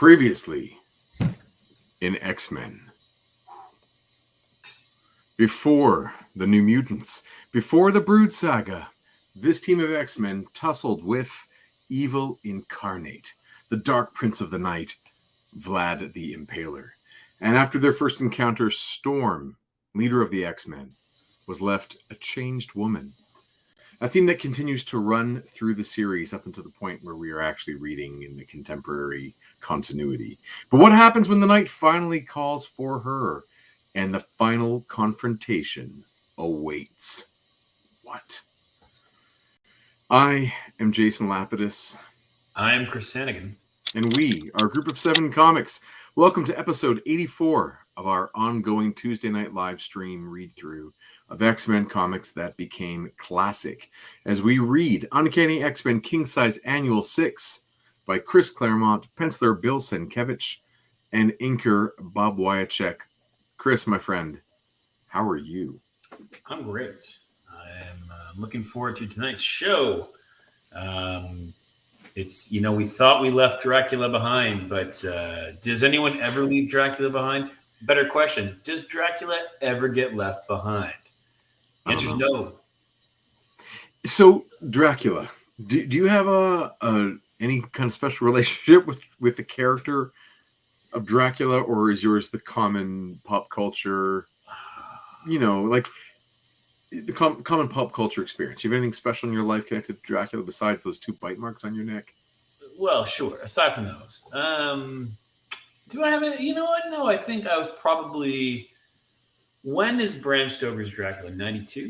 Previously in X-Men. Before the New Mutants, before the Brood Saga, this team of X-Men tussled with Evil Incarnate, the Dark Prince of the Night, Vlad the Impaler. And after their first encounter, Storm, leader of the X-Men, was left a changed woman. A theme that continues to run through the series up until the point where we are actually reading in the contemporary continuity. But what happens when the night finally calls for her and the final confrontation awaits? What? I am Jason Lapidus. I am Chris Sanagan. And we are a group of 7 comics. Welcome to episode 84 of our ongoing Tuesday night live stream read-through of X-Men comics that became classic, as we read Uncanny X-Men KING-SIZE Annual 6 by Chris Claremont, penciler Bill Sienkiewicz, and inker Bob Wiacek. Chris, my friend, how are you? I'm great. I'm looking forward to tonight's show. We thought we left Dracula behind, but does anyone ever leave Dracula behind? Better question, does Dracula ever get left behind? The answer is no. So, Dracula, do you have any kind of special relationship with the character of Dracula, or is yours the common pop culture, like the common pop culture experience? Do you have anything special in your life connected to Dracula besides those 2 bite marks on your neck? Well, sure. Aside from those, do I have it? You know what? No, I think I was probably. When is Bram Stoker's Dracula? 92?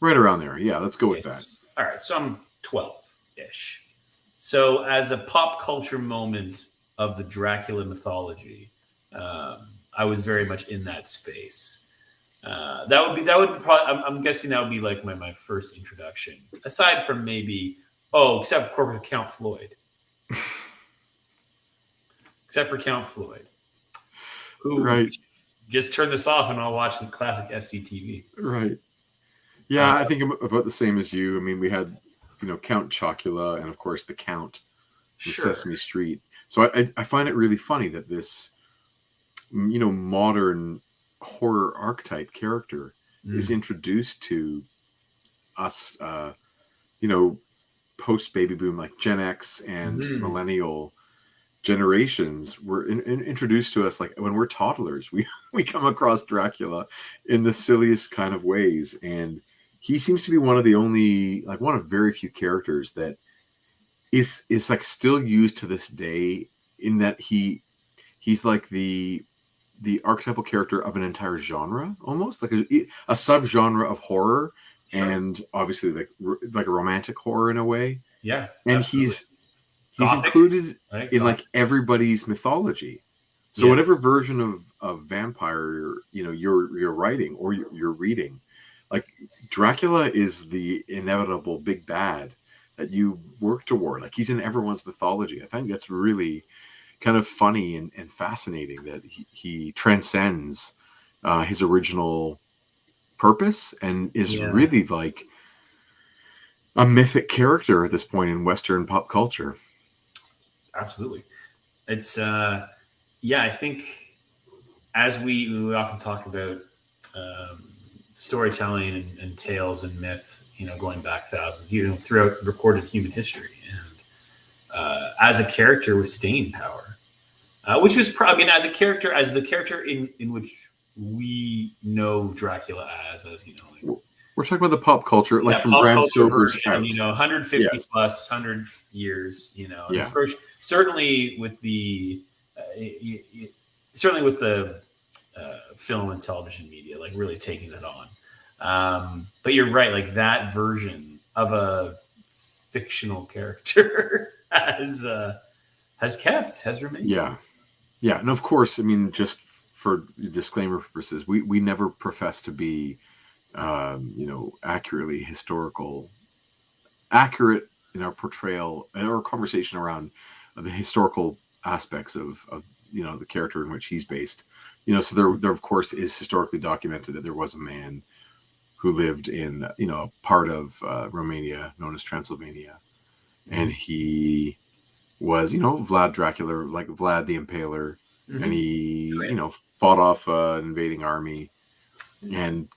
Right around there. Yeah, let's go with that. All right, so I'm 12-ish. So as a pop culture moment of the Dracula mythology, I was very much in that space. That would probably. I'm guessing that would be like my first introduction, aside from maybe except for Count Floyd. Except for Count Floyd, who right. Just turn this off and I'll watch the classic SCTV. Right. Yeah, I think I'm about the same as you. I mean, we had, Count Chocula and, of course, the Count from Sesame Street. So I find it really funny that this, modern horror archetype character is introduced to us, post-baby boom, like Gen X and millennial generations were introduced to us like when we're toddlers. We come across Dracula in the silliest kind of ways, and he seems to be one of very few characters that is like still used to this day, in that he's like the archetypal character of an entire genre, almost like a subgenre of horror. Sure. And obviously like a romantic horror in a way. Yeah, and absolutely. He's included in like everybody's mythology. So whatever version of vampire you're writing or you're reading, like Dracula is the inevitable big bad that you work toward. Like he's in everyone's mythology. I think that's really kind of funny and fascinating that he transcends his original purpose and is really like a mythic character at this point in Western pop culture. Absolutely. It's I think as we often talk about storytelling and tales and myth, going back thousands, throughout recorded human history, and as a character with staying power, which was probably as the character in which we know Dracula as we're talking about the pop culture, like from Bram Stoker's out. 150 plus 100 years, certainly with the film and television media, like really taking it on. But you're right, like that version of a fictional character has remained. Yeah. And of course, I mean, just for disclaimer purposes, we never profess to be accurately accurate in our portrayal or conversation around the historical aspects of the character in which he's based. So there of course is historically documented that there was a man who lived in part of Romania known as Transylvania, and he was, Vlad Dracula, like Vlad the Impaler, and he, Correct. fought off an invading army and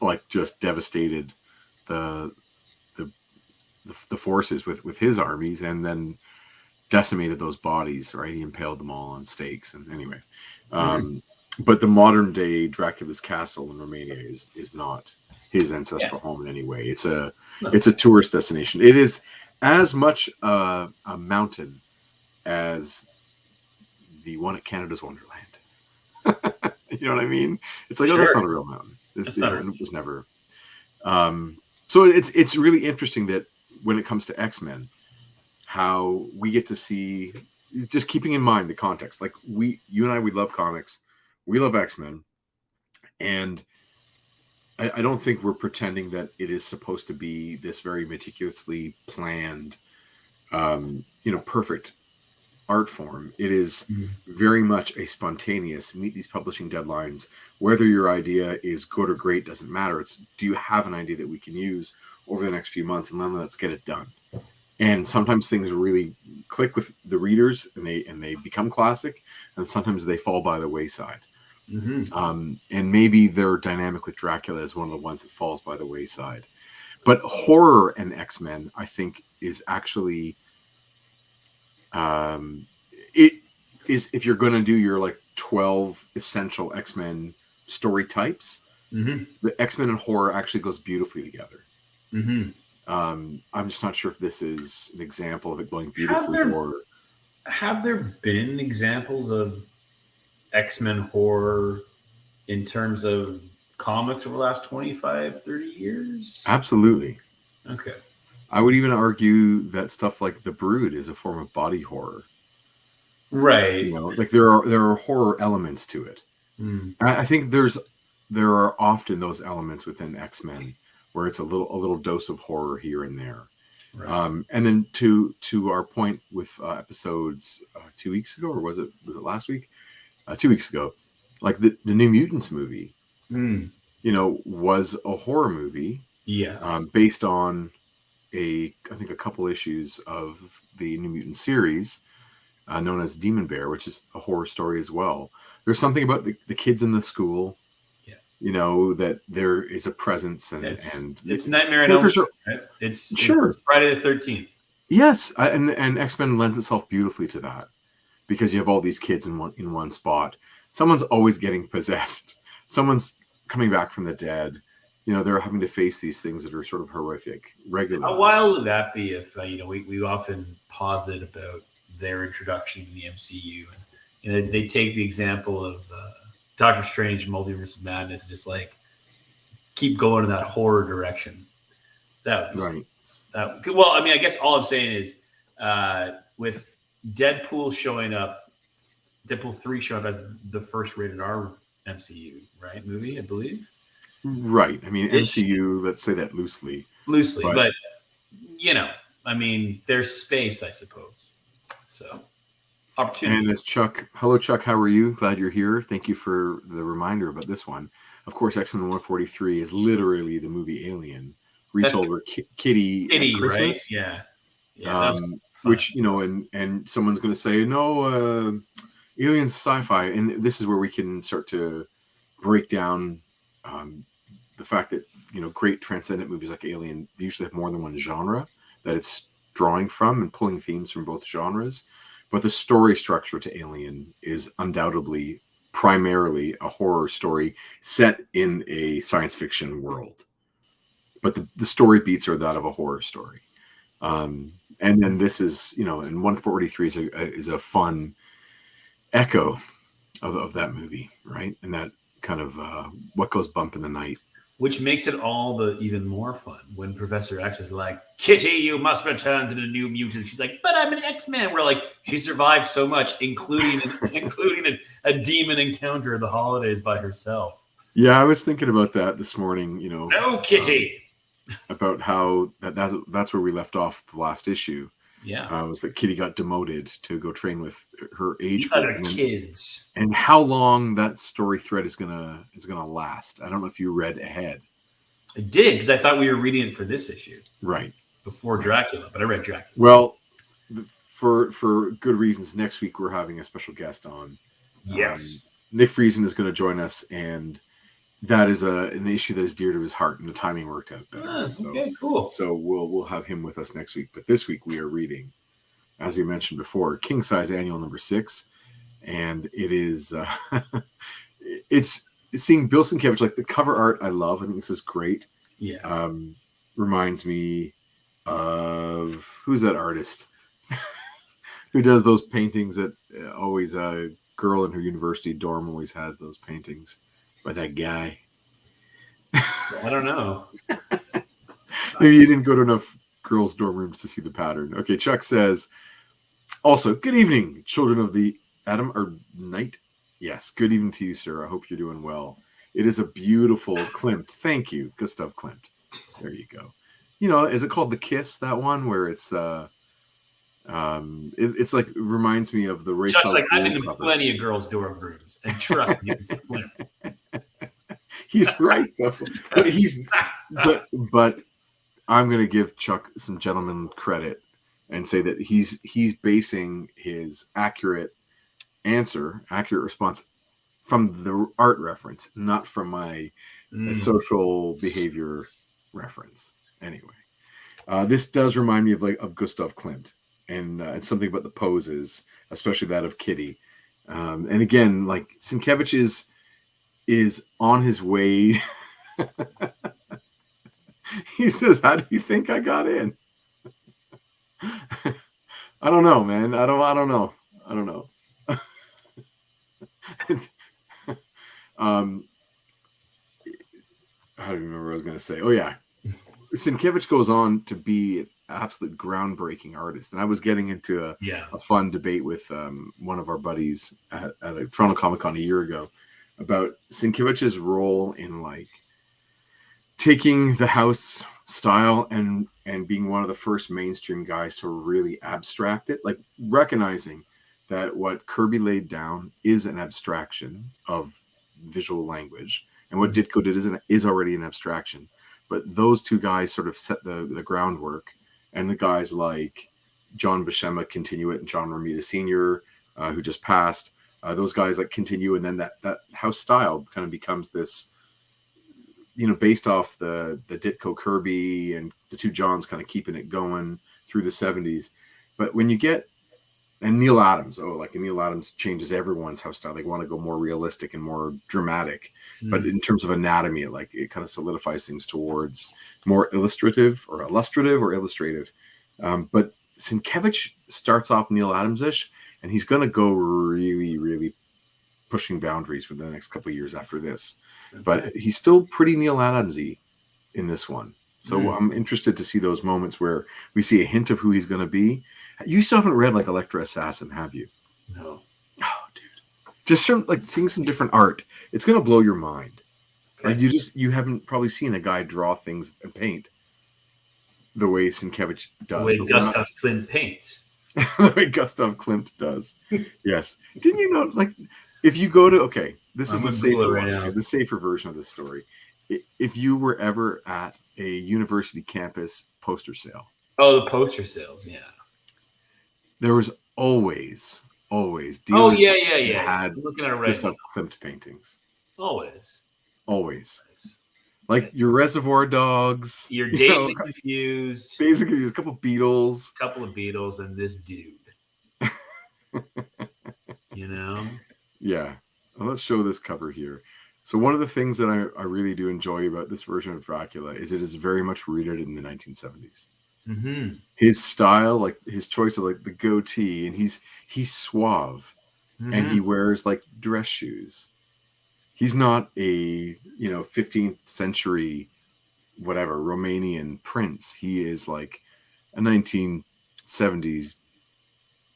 like just devastated the forces with his armies, and then decimated those bodies. Right, he impaled them all on stakes. And anyway, but the modern day Dracula's castle in Romania is not his ancestral home in any way. It's a tourist destination. It is as much a mountain as the one at Canada's Wonderland. You know what I mean? It's like, that's not a real mountain. It was never. So it's really interesting that when it comes to X-Men, how we get to see, just keeping in mind the context, like you and I, we love comics, we love X-Men, and I don't think we're pretending that it is supposed to be this very meticulously planned, perfect art form. It is very much a spontaneous, meet these publishing deadlines. Whether your idea is good or great doesn't matter. It's, do you have an idea that we can use over the next few months, and then let's get it done. And sometimes things really click with the readers, and they become classic, and sometimes they fall by the wayside. And maybe their dynamic with Dracula is one of the ones that falls by the wayside. But horror and X-Men, I think, is actually it is, if you're going to do your like 12 essential X-Men story types, the X-Men and horror actually goes beautifully together. I'm just not sure if this is an example of it going beautifully. Have there been examples of X-Men horror in terms of comics over the last 25, 30 years? Absolutely. Okay. I would even argue that stuff like The Brood is a form of body horror. Right. Like there are horror elements to it. I think there are often those elements within X-Men where it's a little dose of horror here and there. Right. And then to our point with episodes 2 weeks ago, or was it last week? 2 weeks ago, like the New Mutants movie, was a horror movie. Yes. Based on I think a couple issues of the New Mutant series, known as Demon Bear, which is a horror story as well. There's something about the kids in the school, that there is a presence, and it's Nightmare on Elm Street, right? It's Friday the 13th. Yes, and X-Men lends itself beautifully to that, because you have all these kids in one spot. Someone's always getting possessed. Someone's coming back from the dead. They're having to face these things that are sort of horrific regularly. How wild would that be if we often posit about their introduction in the MCU, and they take the example of Doctor Strange, Multiverse of Madness, and just like keep going in that horror direction. That was right. Well, I mean, I guess all I'm saying is with Deadpool 3 showing up as the first rated R MCU, right? Movie, I believe. Right. I mean, MCU, let's say that loosely. But I mean, there's space, I suppose. So, opportunity. And as Chuck, hello, Chuck, how are you? Glad you're here. Thank you for the reminder about this one. Of course, X-Men 143 is literally the movie Alien, retold where Kitty at Christmas. Right? Yeah. Which, and someone's going to say, no, Alien's sci-fi. And this is where we can start to break down the fact that, great transcendent movies like Alien, they usually have more than one genre that it's drawing from and pulling themes from both genres. But the story structure to Alien is undoubtedly primarily a horror story set in a science fiction world. But the story beats are that of a horror story. And then this is, and 143 is a fun echo of that movie, right? And that kind of what goes bump in the night. Which makes it all the even more fun when Professor X is like, Kitty, you must return to the New Mutants. She's like, but I'm an X-Man. We're like, she survived so much, including a demon encounter of the holidays by herself. Yeah, I was thinking about that this morning, No, Kitty. About how that's where we left off the last issue. Yeah. Was that Kitty got demoted to go train with her age group. Other kids. And how long that story thread is gonna last. I don't know if you read ahead. I did, because I thought we were reading it for this issue. Right. Before Dracula, but I read Dracula. Well, for good reasons, next week we're having a special guest on. Yes. Nick Friesen is going to join us, and that is an issue that is dear to his heart, and the timing worked out better. Okay, cool. So we'll have him with us next week. But this week we are reading, as we mentioned before, King-Size Annual number 6, and it is it's seeing Bill Sienkiewicz, like the cover art I love. I think this is great. Yeah. Reminds me of, who's that artist who does those paintings that always a girl in her university dorm always has those paintings by that guy. I don't know. Maybe you didn't go to enough girls' dorm rooms to see the pattern. Okay, Chuck says, also, good evening, children of the Adam or night. Yes, good evening to you, sir. I hope you're doing well. It is a beautiful Klimt. Thank you, Gustav Klimt. There you go. You know, is it called The Kiss, that one, where it's it's like, it reminds me of the Rachel. Chuck's like, I've been in plenty of girls' dorm rooms, and trust me, it's Klimt. He's right though. But I'm going to give Chuck some gentleman credit and say that he's basing his accurate response from the art reference, not from my social behavior reference. Anyway, this does remind me of Gustav Klimt, and something about the poses, especially that of Kitty. And again, like Sienkiewicz is on his way. He says, "How do you think I got in?" I don't know, man. I don't know. I don't know. How do you remember what I was going to say? Oh yeah, Sienkiewicz goes on to be an absolute groundbreaking artist, and I was getting into a fun debate with one of our buddies at a Toronto Comic Con a year ago about Sienkiewicz's role in like taking the house style and being one of the first mainstream guys to really abstract it, like recognizing that what Kirby laid down is an abstraction of visual language, and what Ditko did is already an abstraction. But those two guys sort of set the groundwork, and the guys like John Buscema continue it, and John Romita Sr., who just passed, those guys like continue, and then that house style kind of becomes this, based off the Ditko Kirby and the two Johns kind of keeping it going through the 70s. But when you get, and Neil Adams, Neil Adams changes everyone's house style. They want to go more realistic and more dramatic. But in terms of anatomy, it kind of solidifies things towards more illustrative or illustrative. But Sienkiewicz starts off Neil Adams-ish, and he's going to go really, really pushing boundaries within the next couple of years after this. Okay. But he's still pretty Neil Adams-y in this one. So I'm interested to see those moments where we see a hint of who he's going to be. You still haven't read Electra Assassin, have you? No. Oh, dude. Just seeing some different art. It's going to blow your mind. Okay. You haven't probably seen a guy draw things and paint the way Sienkiewicz does. The way Gustav Klimt paints. The way Gustav Klimt does. Yes. Didn't you know, if you go to, this is the safer version of this story. If you were ever at a university campus poster sale. Oh, the poster sales, yeah. There was always dealers. Oh, yeah. Had looking at Gustav Klimt paintings. Always. Like your Reservoir Dogs. You're Dazed and Confused. Basically, there's a couple of Beatles. And this dude. Yeah. Well, let's show this cover here. So one of the things that I really do enjoy about this version of Dracula is it is very much rooted in the 1970s. Mm-hmm. His style, his choice of the goatee, and he's suave, and he wears dress shoes. He's not a 15th century Romanian prince. He is like a 1970s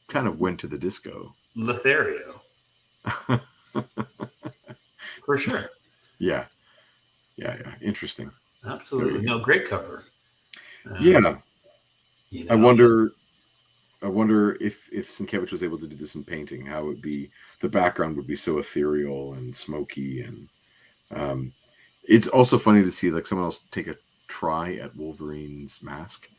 kind of went to the disco. Lothario. For sure. Yeah. Interesting. Absolutely. No, great cover. I wonder if Sienkiewicz was able to do this in painting, how it would be, the background would be so ethereal and smoky, and it's also funny to see someone else take a try at Wolverine's mask.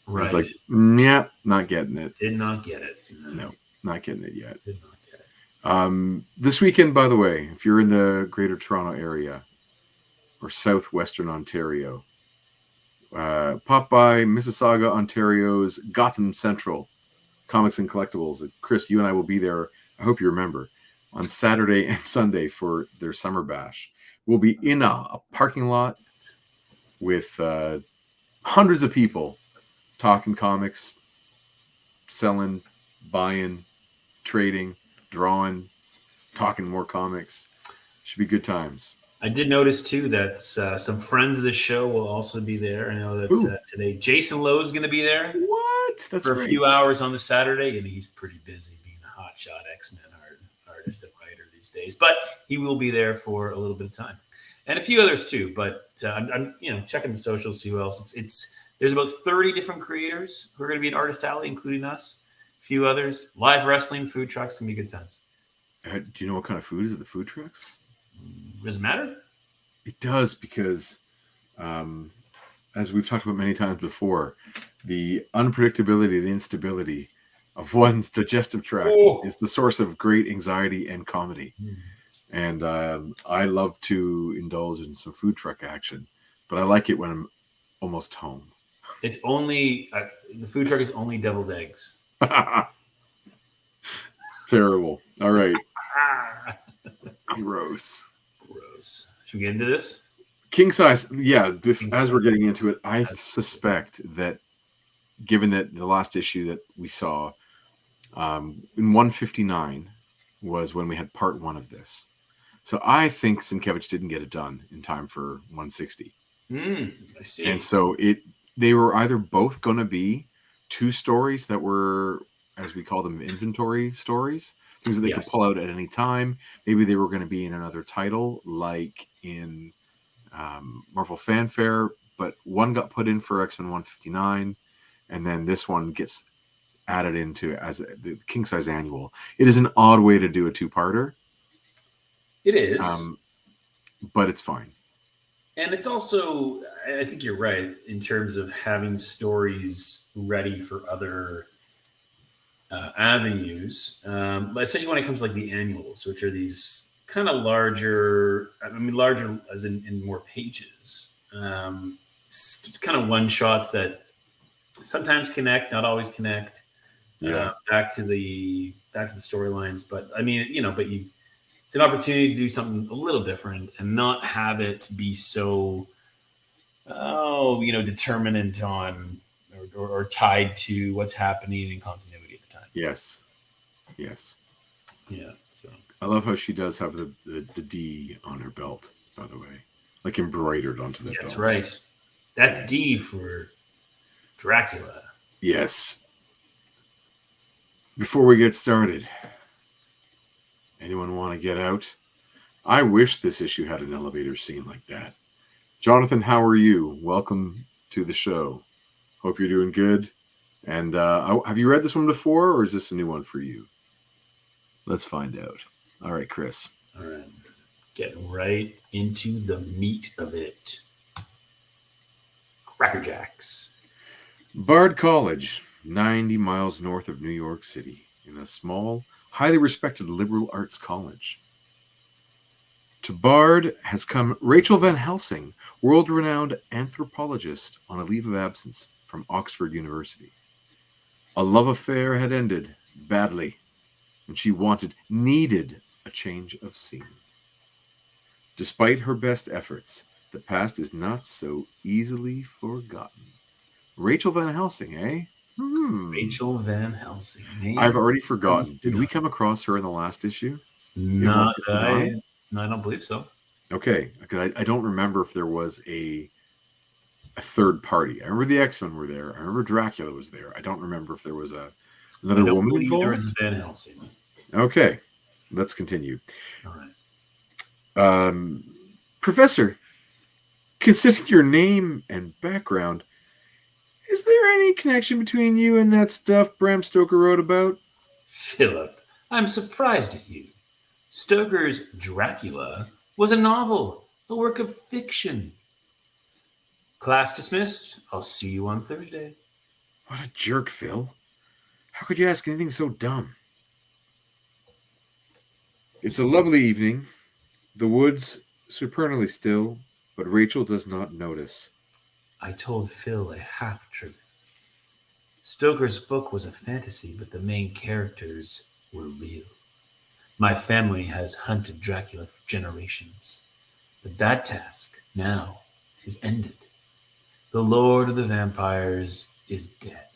Right. It's like, yeah, not getting it. Did not get it. No, not getting it yet. Did not get it. This weekend, by the way, if you're in the Greater Toronto area or Southwestern Ontario, pop by Mississauga, Ontario's Gotham Central Comics and Collectibles. Chris, you and I will be there. I hope you remember, on Saturday and Sunday for their summer bash. We'll be in a parking lot with hundreds of people talking comics, selling, buying, trading, drawing, talking more comics. Should be good times. I did notice too that some friends of the show will also be there. I know that today Jason Lowe is going to be there. What? That's for great. A few hours on the Saturday, and he's pretty busy being a hotshot X-Men artist and writer these days. But he will be there for a little bit of time, and a few others too. But I'm checking the socials, see who else. There's about 30 different creators who are going to be at Artist Alley, including us. A few others, live wrestling, food trucks, gonna be good times. Do you know what kind of food is at the food trucks? Does it matter? It does, because as we've talked about many times before, the unpredictability and instability of one's digestive tract is the source of great anxiety and comedy. And I love to indulge in some food truck action, but I like it when I'm almost home. It's only the food truck is only deviled eggs. Terrible. All right. Gross. Should we get into this? King size. Yeah. As we're getting into it, I suspect that, given that the last issue that we saw in 159 was when we had part one of this. So I think Sienkiewicz didn't get it done in time for 160. I see. And so they were either both going to be two stories that were, as we call them, inventory stories, things that they could pull out at any time. Maybe they were going to be in another title, like in Marvel Fanfare, but one got put in for X-Men 159, and then this one gets added into as the king-size annual. It is an odd way to do a two-parter. It is. But it's fine. And it's also, I think you're right, in terms of having stories ready for other avenues, especially when it comes to like the annuals, which are these kind of larger, larger as in more pages, kind of one-shots that sometimes connect, not always connect, back to the storylines. But it's an opportunity to do something a little different and not have it be so, determinant on or tied to what's happening in continuity at the time. Yes. Yeah. So I love how she does have the D on her belt, by the way, like embroidered onto the belt. That's right. That's D for Dracula. Yes. Before we get started, anyone want to get out? I wish this issue had an elevator scene like that. Jonathan, how are you? Welcome to the show. Hope you're doing good. And have you read this one before, or is this a new one for you? Let's find out. All right, Chris. All right. Getting right into the meat of it. Cracker Jacks. Bard College, 90 miles north of New York City, in a small, highly respected liberal arts college. To Bard has come Rachel Van Helsing, world-renowned anthropologist on a leave of absence from Oxford University. A love affair had ended badly, and she needed a change of scene. Despite her best efforts, the past is not so easily forgotten. Rachel Van Helsing, eh? Rachel Van Helsing. I've already forgotten. Did we come across her in the last issue? No, I don't believe so. Okay, because I don't remember if there was a third party. I remember the X-Men were there. I remember Dracula was there. I don't remember if there was another woman involved. There was Van Helsing. Okay, let's continue. All right. Professor, considering your name and background, is there any connection between you and that stuff Bram Stoker wrote about? Philip, I'm surprised at you. Stoker's Dracula was a novel, a work of fiction. Class dismissed. I'll see you on Thursday. What a jerk, Phil. How could you ask anything so dumb? It's a lovely evening. The woods supernally still, but Rachel does not notice. I told Phil a half-truth. Stoker's book was a fantasy, but the main characters were real. My family has hunted Dracula for generations, but that task now is ended. The Lord of the Vampires is dead,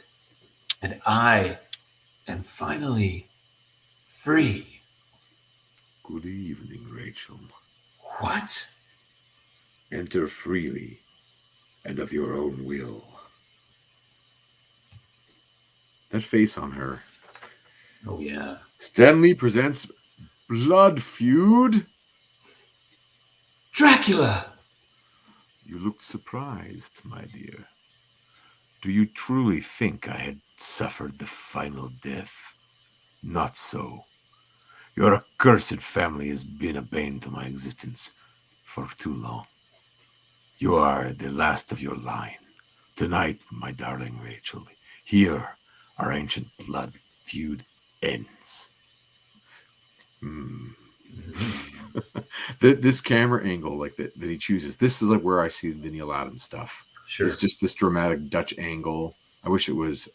and I am finally free. Good evening, Rachel. What? Enter freely and of your own will. That face on her. Oh, yeah. Stanley presents Blood Feud. Dracula! You looked surprised, my dear. Do you truly think I had suffered the final death? Not so. Your accursed family has been a bane to my existence for too long. You are the last of your line. Tonight, my darling Rachel, here our ancient blood feud ends. This camera angle like that he chooses, this is like where I see the Neil Adams stuff. Sure. It's just this dramatic Dutch angle. I wish it was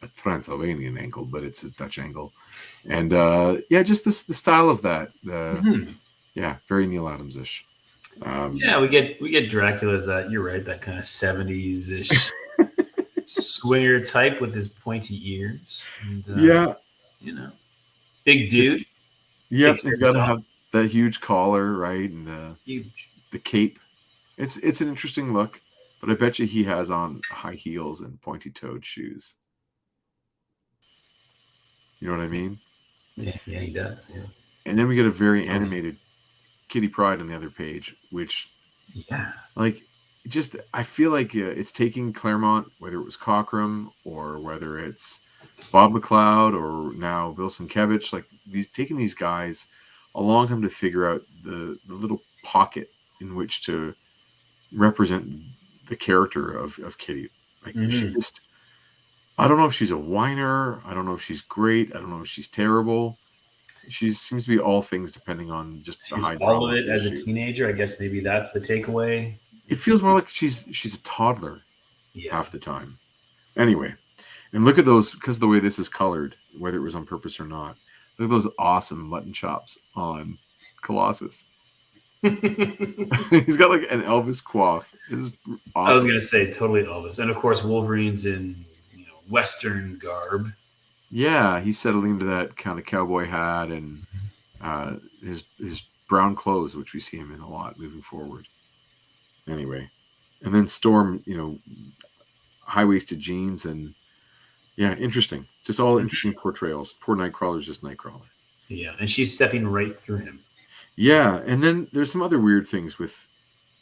a Transylvanian angle, but it's a Dutch angle. And just the style of that. Yeah, very Neil Adams-ish. We get Dracula's that, you're right, that kind of 70s-ish swinger type with his pointy ears. And, big dude. Yep, he's got to have that huge collar, right? And the cape. It's an interesting look, but I bet you he has on high heels and pointy-toed shoes. You know what I mean? Yeah, he does. Yeah. And then we get a very animated Kitty Pryde on the other page, which, I feel like it's taking Claremont, whether it was Cockrum or whether it's Bob McLeod or now Bill Sienkiewicz, taking these guys a long time to figure out the little pocket in which to represent the character of Kitty. She just, I don't know if she's a whiner. I don't know if she's great. I don't know if she's terrible. She seems to be all things depending on just the high drama. All of it as a teenager. I guess maybe that's the takeaway. It feels more like she's a toddler half the time. Anyway, and look at those, because of the way this is colored, whether it was on purpose or not. Look at those awesome mutton chops on Colossus. He's got like an Elvis coif. This is awesome. I was gonna say totally Elvis, and of course Wolverine's in Western garb. Yeah, he's settling into that kind of cowboy hat and his brown clothes, which we see him in a lot moving forward. Anyway, and then Storm, high-waisted jeans and interesting. Just all interesting portrayals. Poor Nightcrawler's just Nightcrawler. Yeah, and she's stepping right through him. Yeah, and then there's some other weird things with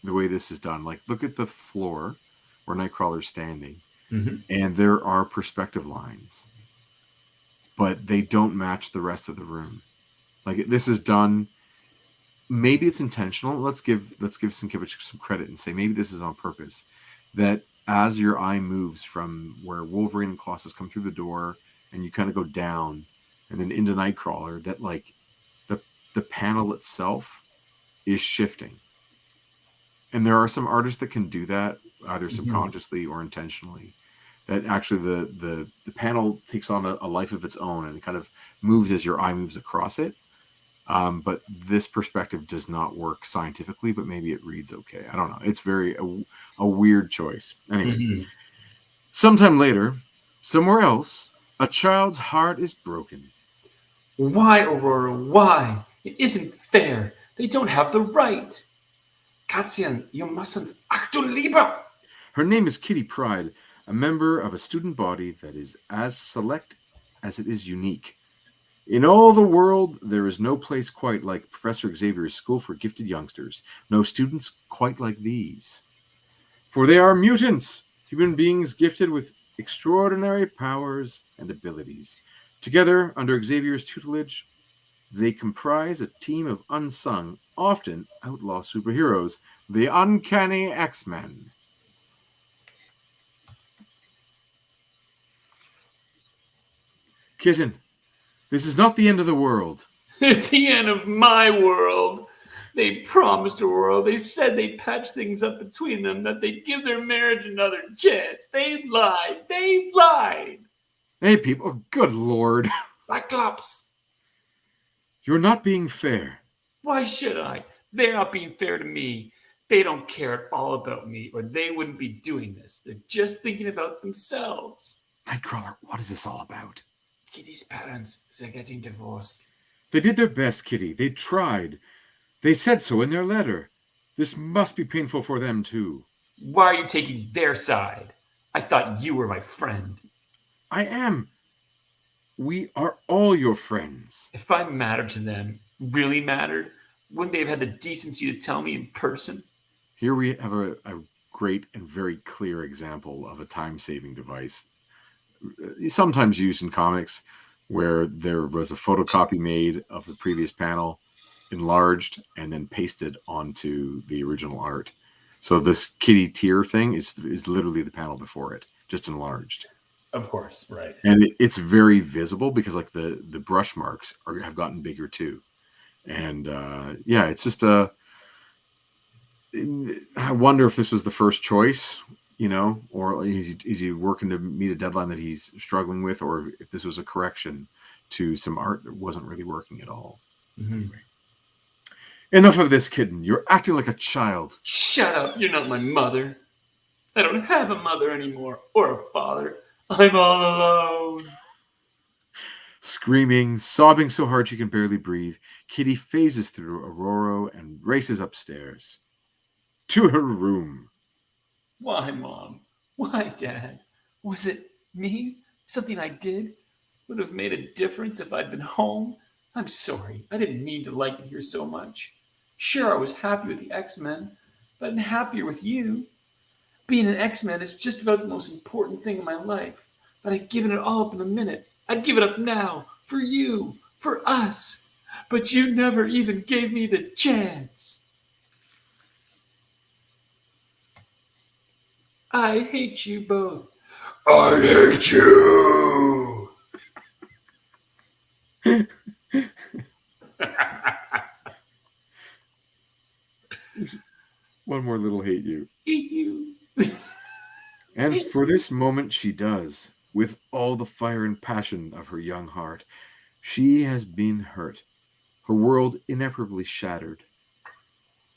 the way this is done. Like, look at the floor where Nightcrawler's standing, and there are perspective lines, but they don't match the rest of the room. Like, this is done. Maybe it's intentional. Let's give Sienkiewicz some credit and say maybe this is on purpose. That as your eye moves from where Wolverine and Colossus come through the door, and you kind of go down, and then into Nightcrawler, that like the panel itself is shifting. And there are some artists that can do that, either subconsciously or intentionally. That actually the panel takes on a life of its own and it kind of moves as your eye moves across it. But this perspective does not work scientifically, but maybe it reads okay. I don't know. It's very a weird choice. Anyway, sometime later, somewhere else, a child's heart is broken. Why, Aurora? Why? It isn't fair. They don't have the right. Katzian, you mustn't. Achtung lieber! Her name is Kitty Pryde, a member of a student body that is as select as it is unique. In all the world, there is no place quite like Professor Xavier's School for Gifted Youngsters. No students quite like these. For they are mutants, human beings gifted with extraordinary powers and abilities. Together, under Xavier's tutelage, they comprise a team of unsung, often outlaw superheroes, the Uncanny X-Men. Kitten, this is not the end of the world. It's the end of my world. They promised a world. They said they'd patch things up between them, that they'd give their marriage another chance. They lied. They lied. Hey, people. Oh, good Lord. Cyclops. You're not being fair. Why should I? They're not being fair to me. They don't care at all about me, or they wouldn't be doing this. They're just thinking about themselves. Nightcrawler, what is this all about? Kitty's parents, they're getting divorced. They did their best, Kitty. They tried. They said so in their letter. This must be painful for them, too. Why are you taking their side? I thought you were my friend. I am. We are all your friends. If I mattered to them, really mattered, wouldn't they have had the decency to tell me in person? Here we have a great and very clear example of a time-saving device, sometimes used in comics, where there was a photocopy made of the previous panel, enlarged, and then pasted onto the original art. So this kitty tear thing is literally the panel before it, just enlarged. Of course, right. And it's very visible because like the brush marks have gotten bigger too. And yeah, it's just I wonder if this was the first choice, you know, or is he working to meet a deadline that he's struggling with, or if this was a correction to some art that wasn't really working at all. Mm-hmm. Anyway. Enough of this, kitten. You're acting like a child. Shut up. You're not my mother. I don't have a mother anymore, or a father. I'm all alone. Screaming, sobbing so hard she can barely breathe, Kitty phases through Aurora and races upstairs to her room. Why, Mom? Why, Dad? Was it me? Something I did? Would have made a difference if I'd been home? I'm sorry. I didn't mean to like it here so much. Sure, I was happy with the X-Men, but I'm happier with you. Being an X-Men is just about the most important thing in my life, but I'd given it all up in a minute. I'd give it up now, for you, for us. But you never even gave me the chance. I hate you both. I hate you. One more little hate you. Hate you. And for this moment she does, with all the fire and passion of her young heart. She has been hurt, her world irreparably shattered,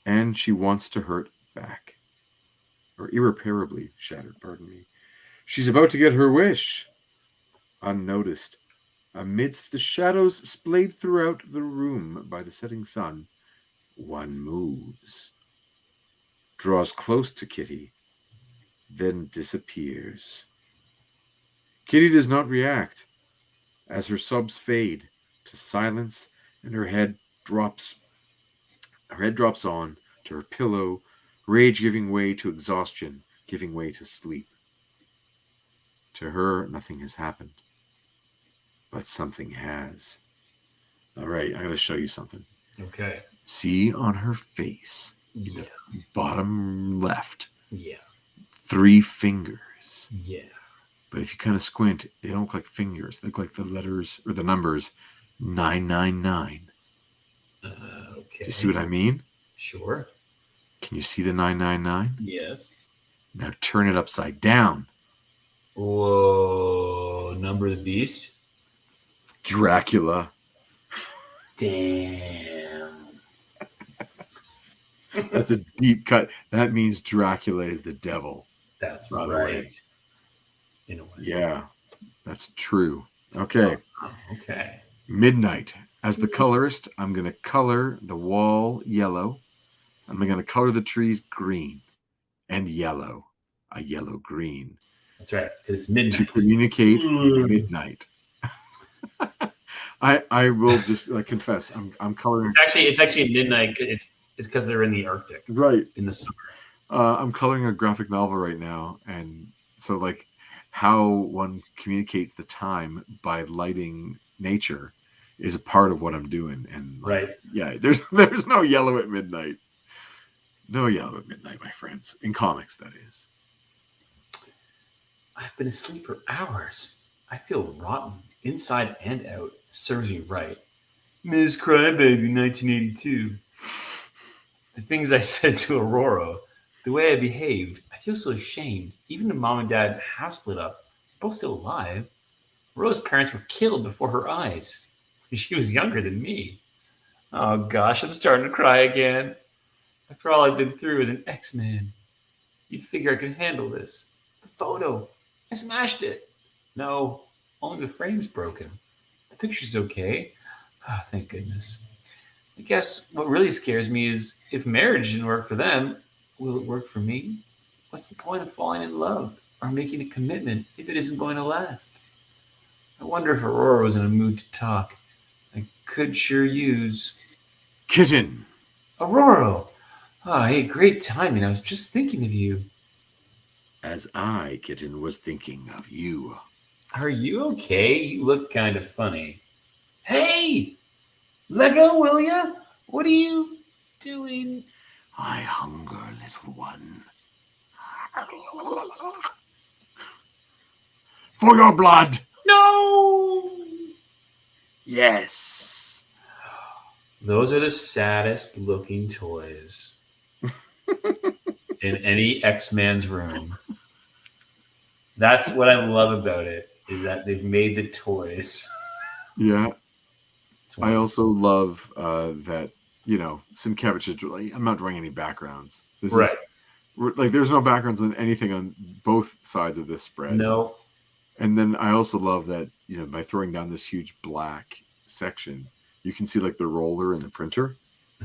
and she wants to hurt back. Or irreparably shattered, pardon me. She's about to get her wish. Unnoticed, amidst the shadows splayed throughout the room by the setting sun, one moves, draws close to Kitty, then disappears. Kitty does not react as her sobs fade to silence and her head drops on to her pillow, rage giving way to exhaustion, giving way to sleep. To her, nothing has happened, but something has. All right, I'm going to show you something. Okay. See on her face, in the bottom left, 3 fingers. Yeah. But if you kind of squint, they don't look like fingers. They look like the letters or the numbers 999. Okay. Do you see what I mean? Sure. Can you see the 999? Yes. Now turn it upside down. Whoa. Number of the beast? Dracula. Damn. That's a deep cut. That means Dracula is the devil. That's by the way. right. In a way. Yeah, that's true. Okay. Oh, okay. Midnight. As the colorist, I'm going to color the wall yellow. I'm going to color the trees green and yellow. A yellow-green. That's right, because it's midnight. To communicate midnight. I will just confess. I'm coloring. It's actually midnight. It's because they're in the Arctic. Right. In the summer. I'm coloring a graphic novel right now, and so how one communicates the time by lighting nature is a part of what I'm doing. And right. Yeah, there's no yellow at midnight. No yellow at midnight, my friends. In comics, that is. I've been asleep for hours. I feel rotten, inside and out. Serves me right. Ms. Crybaby, 1982. The things I said to Aurora, the way I behaved, I feel so ashamed. Even if Mom and Dad have split up, they're both still alive. Aurora's parents were killed before her eyes. She was younger than me. Oh gosh, I'm starting to cry again. After all I've been through as an X-Man. You'd figure I could handle this. The photo. I smashed it. No, only the frame's broken. The picture's okay. Ah, thank goodness. I guess what really scares me is if marriage didn't work for them, will it work for me? What's the point of falling in love or making a commitment if it isn't going to last? I wonder if Aurora was in a mood to talk. I could sure use Kitten! Aurora. Oh, hey, great timing. I was just thinking of you. As I, Kitten, was thinking of you. Are you okay? You look kind of funny. Hey! Let go, will ya? What are you doing? I hunger, little one. For your blood! No! Yes! Those are the saddest looking toys in any X-Man's room. That's what I love about it, is that they've made the toys. Yeah. I also love that, Sienkiewicz is like, I'm not drawing any backgrounds. This right. is like, there's no backgrounds on anything on both sides of this spread. No. And then I also love that, by throwing down this huge black section, you can see like the roller and the printer,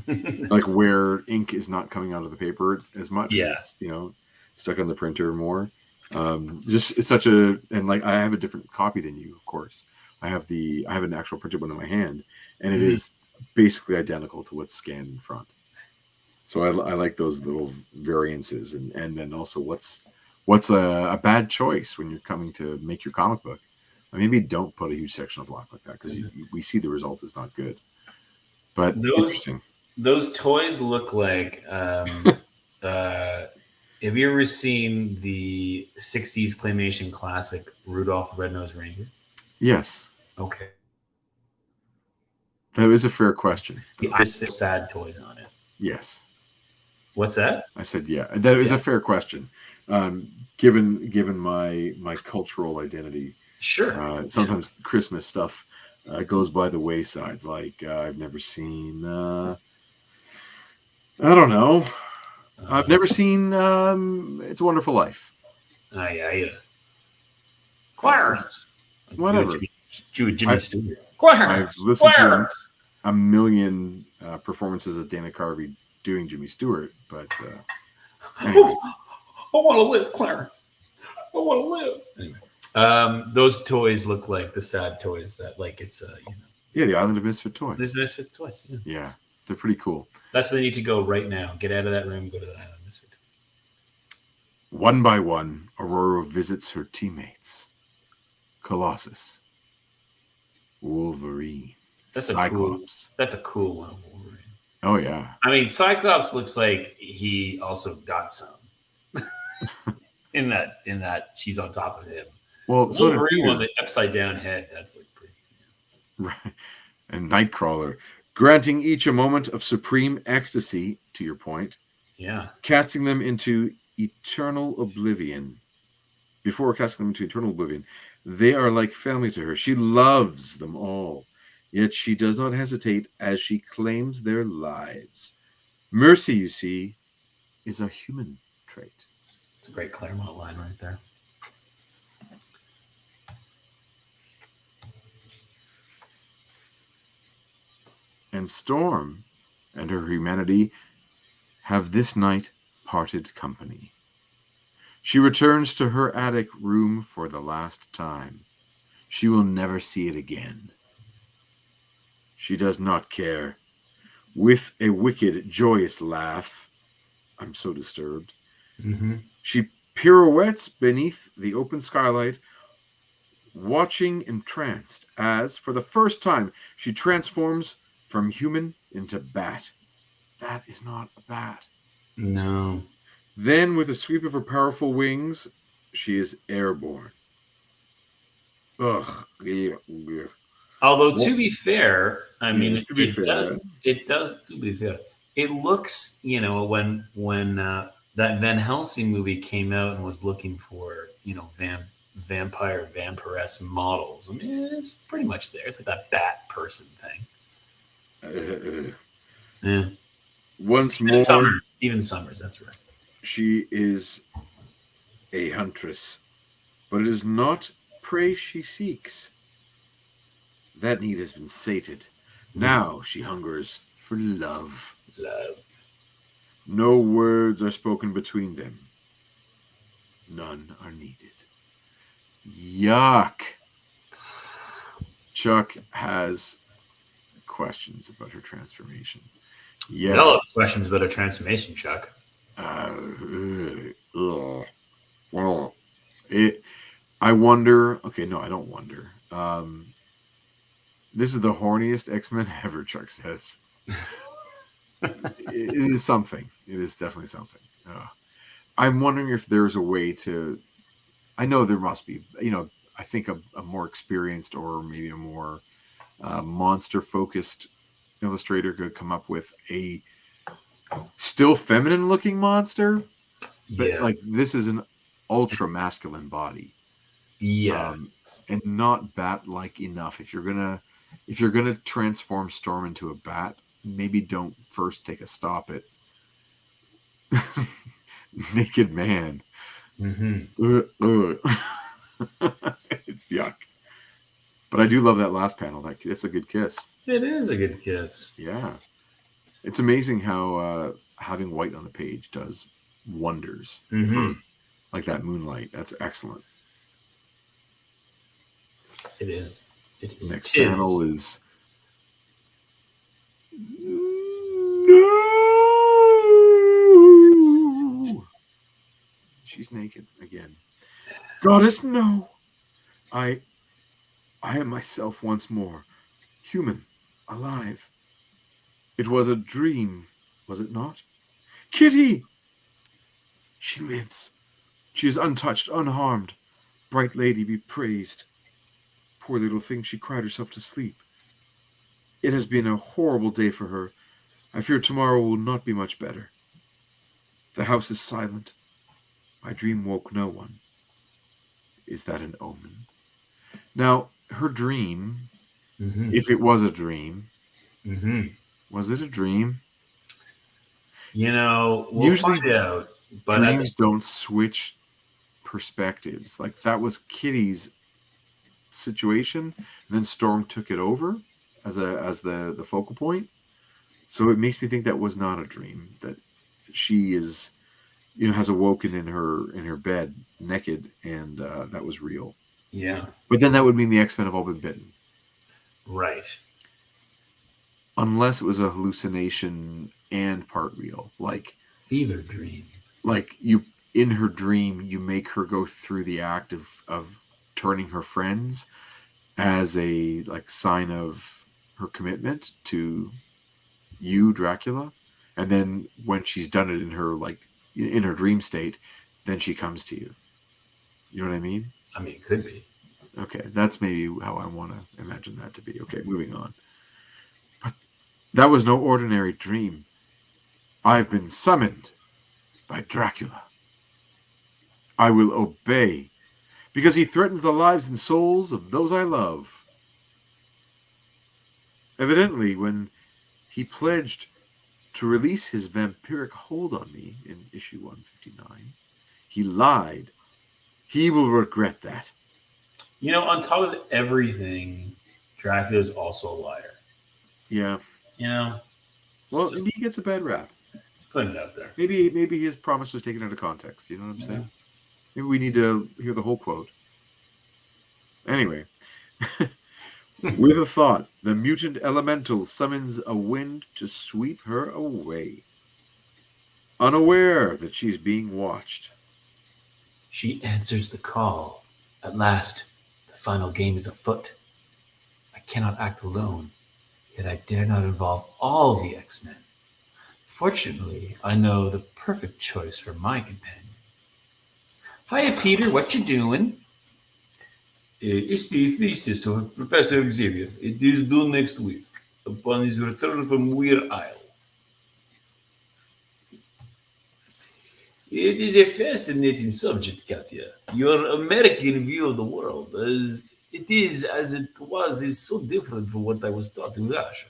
like where ink is not coming out of the paper as much. Yeah. As it's, stuck on the printer more. Just it's such and like I have a different copy than you, of course. I have an actual printed one in my hand, and it is basically identical to what's scanned in front. So I like those little variances, and then also what's a bad choice when you're coming to make your comic book. Maybe don't put a huge section of black like that, because we see the result is not good. But interesting. Those toys look like. Have you ever seen the '60s claymation classic Rudolph the Red-Nosed Reindeer? Yes. Okay. That is a fair question. The Ice Fit Sad toys on it. Yes. What's that? I said, yeah. That is a fair question. Given my cultural identity. Sure. Sometimes Christmas stuff goes by the wayside. Like I've never seen. I don't know. I've never seen It's a Wonderful Life. Yeah. Clarence. Whatever. Jimmy Stewart. Clarence. I've listened to a million performances of Dana Carvey doing Jimmy Stewart, but anyway. I want to live, Clarence. I want to live. Anyway, those toys look like the sad toys that, like, it's Yeah, the Island of Misfit Toys. There's Misfit Toys. Yeah, they're pretty cool. That's where they need to go right now. Get out of that room. Go to the Island of Misfit Toys. One by one, Aurora visits her teammates. Colossus, Wolverine, Cyclops. That's a cool one of Wolverine. Oh yeah. I mean, Cyclops looks like he also got some in that she's on top of him. Well, the so Wolverine one, the upside down head. That's like pretty. Right. And Nightcrawler, granting each a moment of supreme ecstasy. To your point. Yeah. Casting them into eternal oblivion. Before casting them into eternal oblivion, they are like family to her. She loves them all, yet she does not hesitate as she claims their lives. Mercy, you see, is a human trait. It's a great Claremont line right there. And Storm and her humanity have this night parted company. She returns to her attic room for the last time. She will never see it again. She does not care. With a wicked, joyous laugh, I'm so disturbed, she pirouettes beneath the open skylight, watching entranced as, for the first time, she transforms from human into bat. That is not a bat. No. Then, with a sweep of her powerful wings, she is airborne. Ugh. Yeah, yeah. Although Well, to be fair, I mean, to be fair, it does to be fair. It looks, when that Van Helsing movie came out and was looking for, vampiress models. I mean, it's pretty much there. It's like that bat person thing. Yeah. Once Stephen more, Summers. Stephen Summers. That's right. she is a huntress, but it is not prey she seeks. That need has been sated. Now she hungers for love. Love. No words are spoken between them. None are needed. Yuck. Chuck has questions about her transformation. Yeah. We all have questions about her transformation, Chuck. Well, I wonder. Okay, no, I don't wonder. This is the horniest X-Men ever, Chuck says. It is something. It is definitely something. I'm wondering if there's a way to. I know there must be. I think a more experienced or maybe a more monster-focused illustrator could come up with a still feminine-looking monster, but like this is an ultra masculine body. Yeah, and not bat-like enough. If you're gonna transform Storm into a bat, maybe don't first take a stop at naked man. Mm-hmm. It's yuck. But I do love that last panel. It's a good kiss. It is a good kiss. Yeah. It's amazing how having white on the page does wonders for like that moonlight. That's excellent. It is. Next panel is no. She's naked again. Goddess, no. I am myself once more, human, alive. It was a dream, was it not? Kitty! She lives. She is untouched, unharmed. Bright lady be praised. Poor little thing, she cried herself to sleep. It has been a horrible day for her. I fear tomorrow will not be much better. The house is silent. My dream woke no one. Is that an omen? Now, her dream, if it was a dream, was it a dream? We'll usually find out. But dreams don't switch perspectives. Like that was Kitty's situation, and then Storm took it over as the focal point. So it makes me think that was not a dream. That she is, has awoken in her bed naked, and that was real. Yeah. But then that would mean the X-Men have all been bitten. Right. Unless it was a hallucination and part real, like fever dream. Like in her dream, you make her go through the act of turning her friends as a sign of her commitment to you, Dracula, and then when she's done it in her dream state, then she comes to you. You know what I mean? I mean, it could be. Okay, that's maybe how I want to imagine that to be. Okay, moving on. But that was no ordinary dream. I've been summoned by Dracula. I will obey, because he threatens the lives and souls of those I love. Evidently, when he pledged to release his vampiric hold on me in issue 159, he lied. He will regret that. On top of everything, Dracula is also a liar. Yeah. Well, maybe he gets a bad rap. Just putting it out there. Maybe his promise was taken out of context. You know what I'm saying? Maybe we need to hear the whole quote. Anyway. With a thought, the mutant elemental summons a wind to sweep her away. Unaware that she's being watched. She answers the call. At last, the final game is afoot. I cannot act alone, yet I dare not involve all the X-Men. Fortunately, I know the perfect choice for my companion. Hiya, Peter. What you doing? It's the thesis of Professor Xavier. It is due next week, upon his return from Weir Isle. It is a fascinating subject, Katya. Your American view of the world, as it was, is so different from what I was taught in Russia.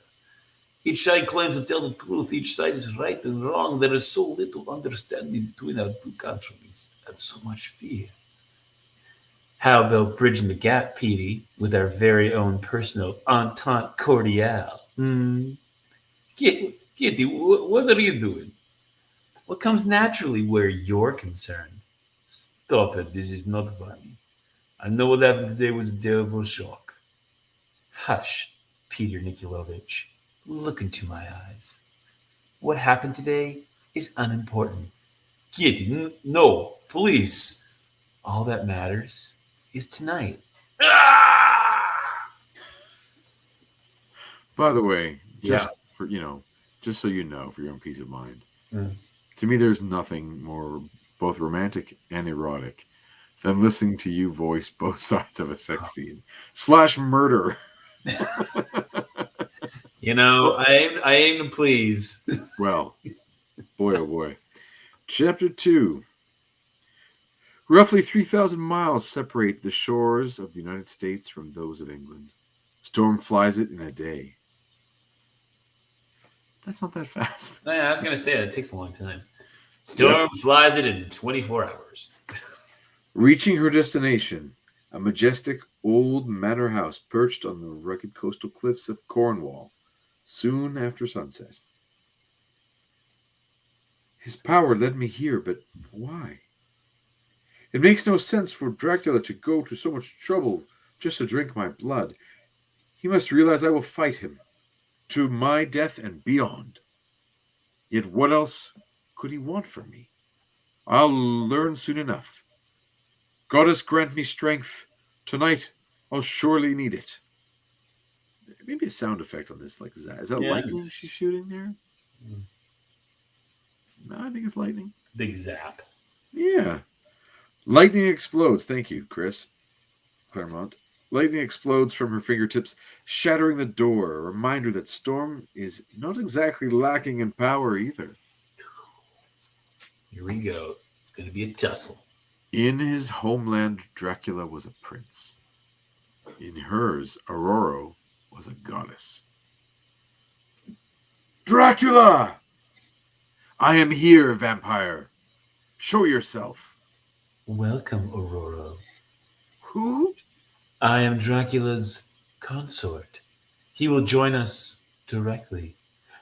Each side claims to tell the truth. Each side is right and wrong. There is so little understanding between our two countries and so much fear. How about bridging the gap, Petey, with our very own personal entente cordiale? Kitty, what are you doing? What comes naturally where you're concerned? Stop it. This is not funny. I know what happened today was a terrible shock. Hush, Peter Nikolaevich. Look into my eyes. What happened today is unimportant. Kitty, no, please. All that matters is tonight. By the way, Yeah. just so you know, for your own peace of mind, Mm. to me, there's nothing more both romantic and erotic than listening to you voice both sides of a sex scene / murder. I aim to please. Well, boy, oh boy. Chapter 2. Roughly 3,000 miles separate the shores of the United States from those of England. Storm flies it in a day. That's not that fast. Yeah, I was going to say that it takes a long time. Storm flies it in 24 hours. Reaching her destination, a majestic old manor house perched on the rugged coastal cliffs of Cornwall, soon after sunset. His power led me here, but why? It makes no sense for Dracula to go to so much trouble just to drink my blood. He must realize I will fight him, to my death and beyond. Yet what else could he want from me? I'll learn soon enough. Goddess grant me strength. Tonight I'll surely need it. Maybe a sound effect on this, like that. Is that lightning she's shooting there? No, I think it's lightning. Big zap. Yeah. Lightning explodes. Thank you, Chris Claremont. Lightning explodes from her fingertips, shattering the door, a reminder that Storm is not exactly lacking in power either. Here we go. It's going to be a tussle. In his homeland, Dracula was a prince. In hers, Aurora was a goddess. Dracula! I am here, vampire. Show yourself. Welcome, Aurora. Who? I am Dracula's consort. He will join us directly.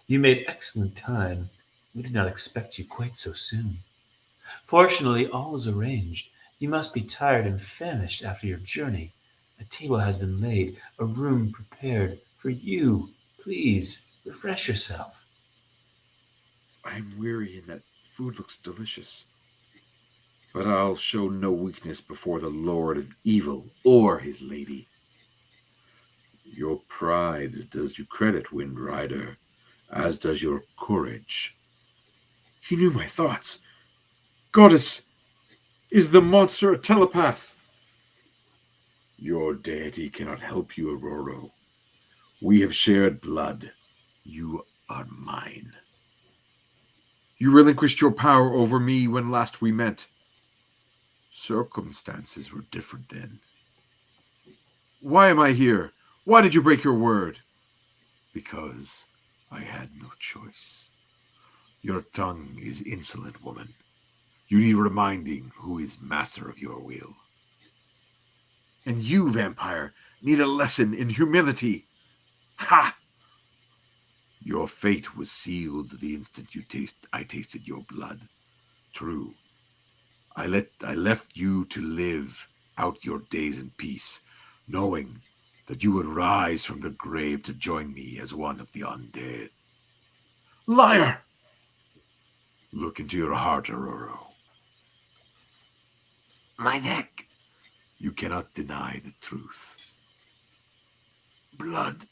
You made excellent time. We did not expect you quite so soon. Fortunately, all is arranged. You must be tired and famished after your journey. A table has been laid, a room prepared for you. Please, refresh yourself. I am weary and that food looks delicious. But I'll show no weakness before the Lord of Evil or his lady. Your pride does you credit, Wind Rider, as does your courage. He knew my thoughts. Goddess, is the monster a telepath? Your deity cannot help you, Aurora. We have shared blood. You are mine. You relinquished your power over me when last we met. Circumstances were different then. Why am I here? Why did you break your word? Because I had no choice. Your tongue is insolent, woman. You need reminding who is master of your will. And you, vampire, need a lesson in humility. Ha! Your fate was sealed the instant I tasted your blood. True. I left you to live out your days in peace, knowing that you would rise from the grave to join me as one of the undead. Liar! Look into your heart, Aurora. My neck. You cannot deny the truth. Blood.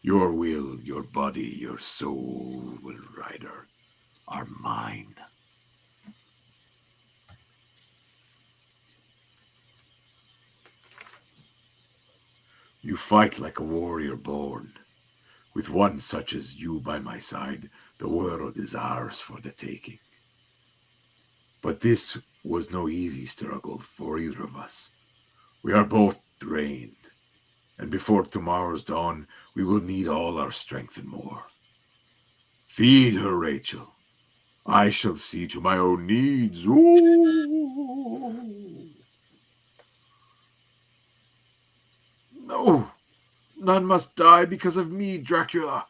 Your will, your body, your soul, Wind Rider, are mine. You fight like a warrior born. With one such as you by my side, the world is ours for the taking. But this was no easy struggle for either of us. We are both drained, and before tomorrow's dawn, we will need all our strength and more. Feed her, Rachel. I shall see to my own needs. Ooh. No, none must die because of me, Dracula.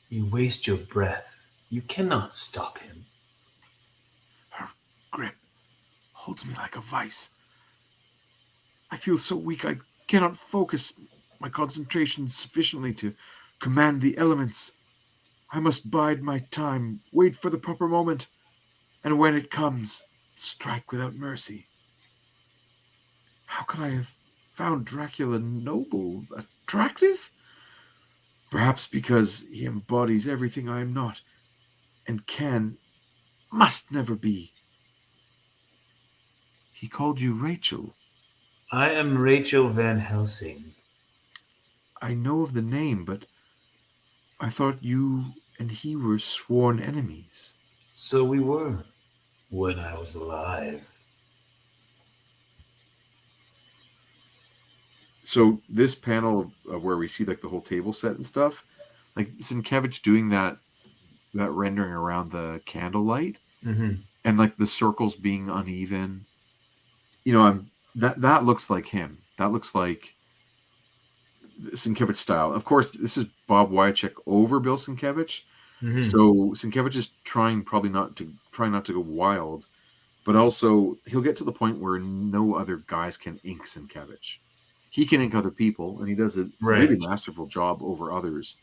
You waste your breath. You cannot stop him. Her grip holds me like a vice. I feel so weak I cannot focus my concentration sufficiently to command the elements. I must bide my time, wait for the proper moment, and when it comes, strike without mercy. How could I have found Dracula noble, attractive? Perhaps because he embodies everything I am not, and must never be. He called you Rachel. I am Rachel Van Helsing. I know of the name, but I thought you and he were sworn enemies. So we were, when I was alive. So this panel of where we see like the whole table set and stuff, like Sienkiewicz doing that rendering around the candlelight, and like the circles being uneven. You know, that looks like him. That looks like Sienkiewicz style. Of course, this is Bob Wiacek over Bill Sienkiewicz. So Sienkiewicz is trying not to go wild, but also he'll get to the point where no other guys can ink Sienkiewicz. He can ink other people, and he does a really masterful job over others.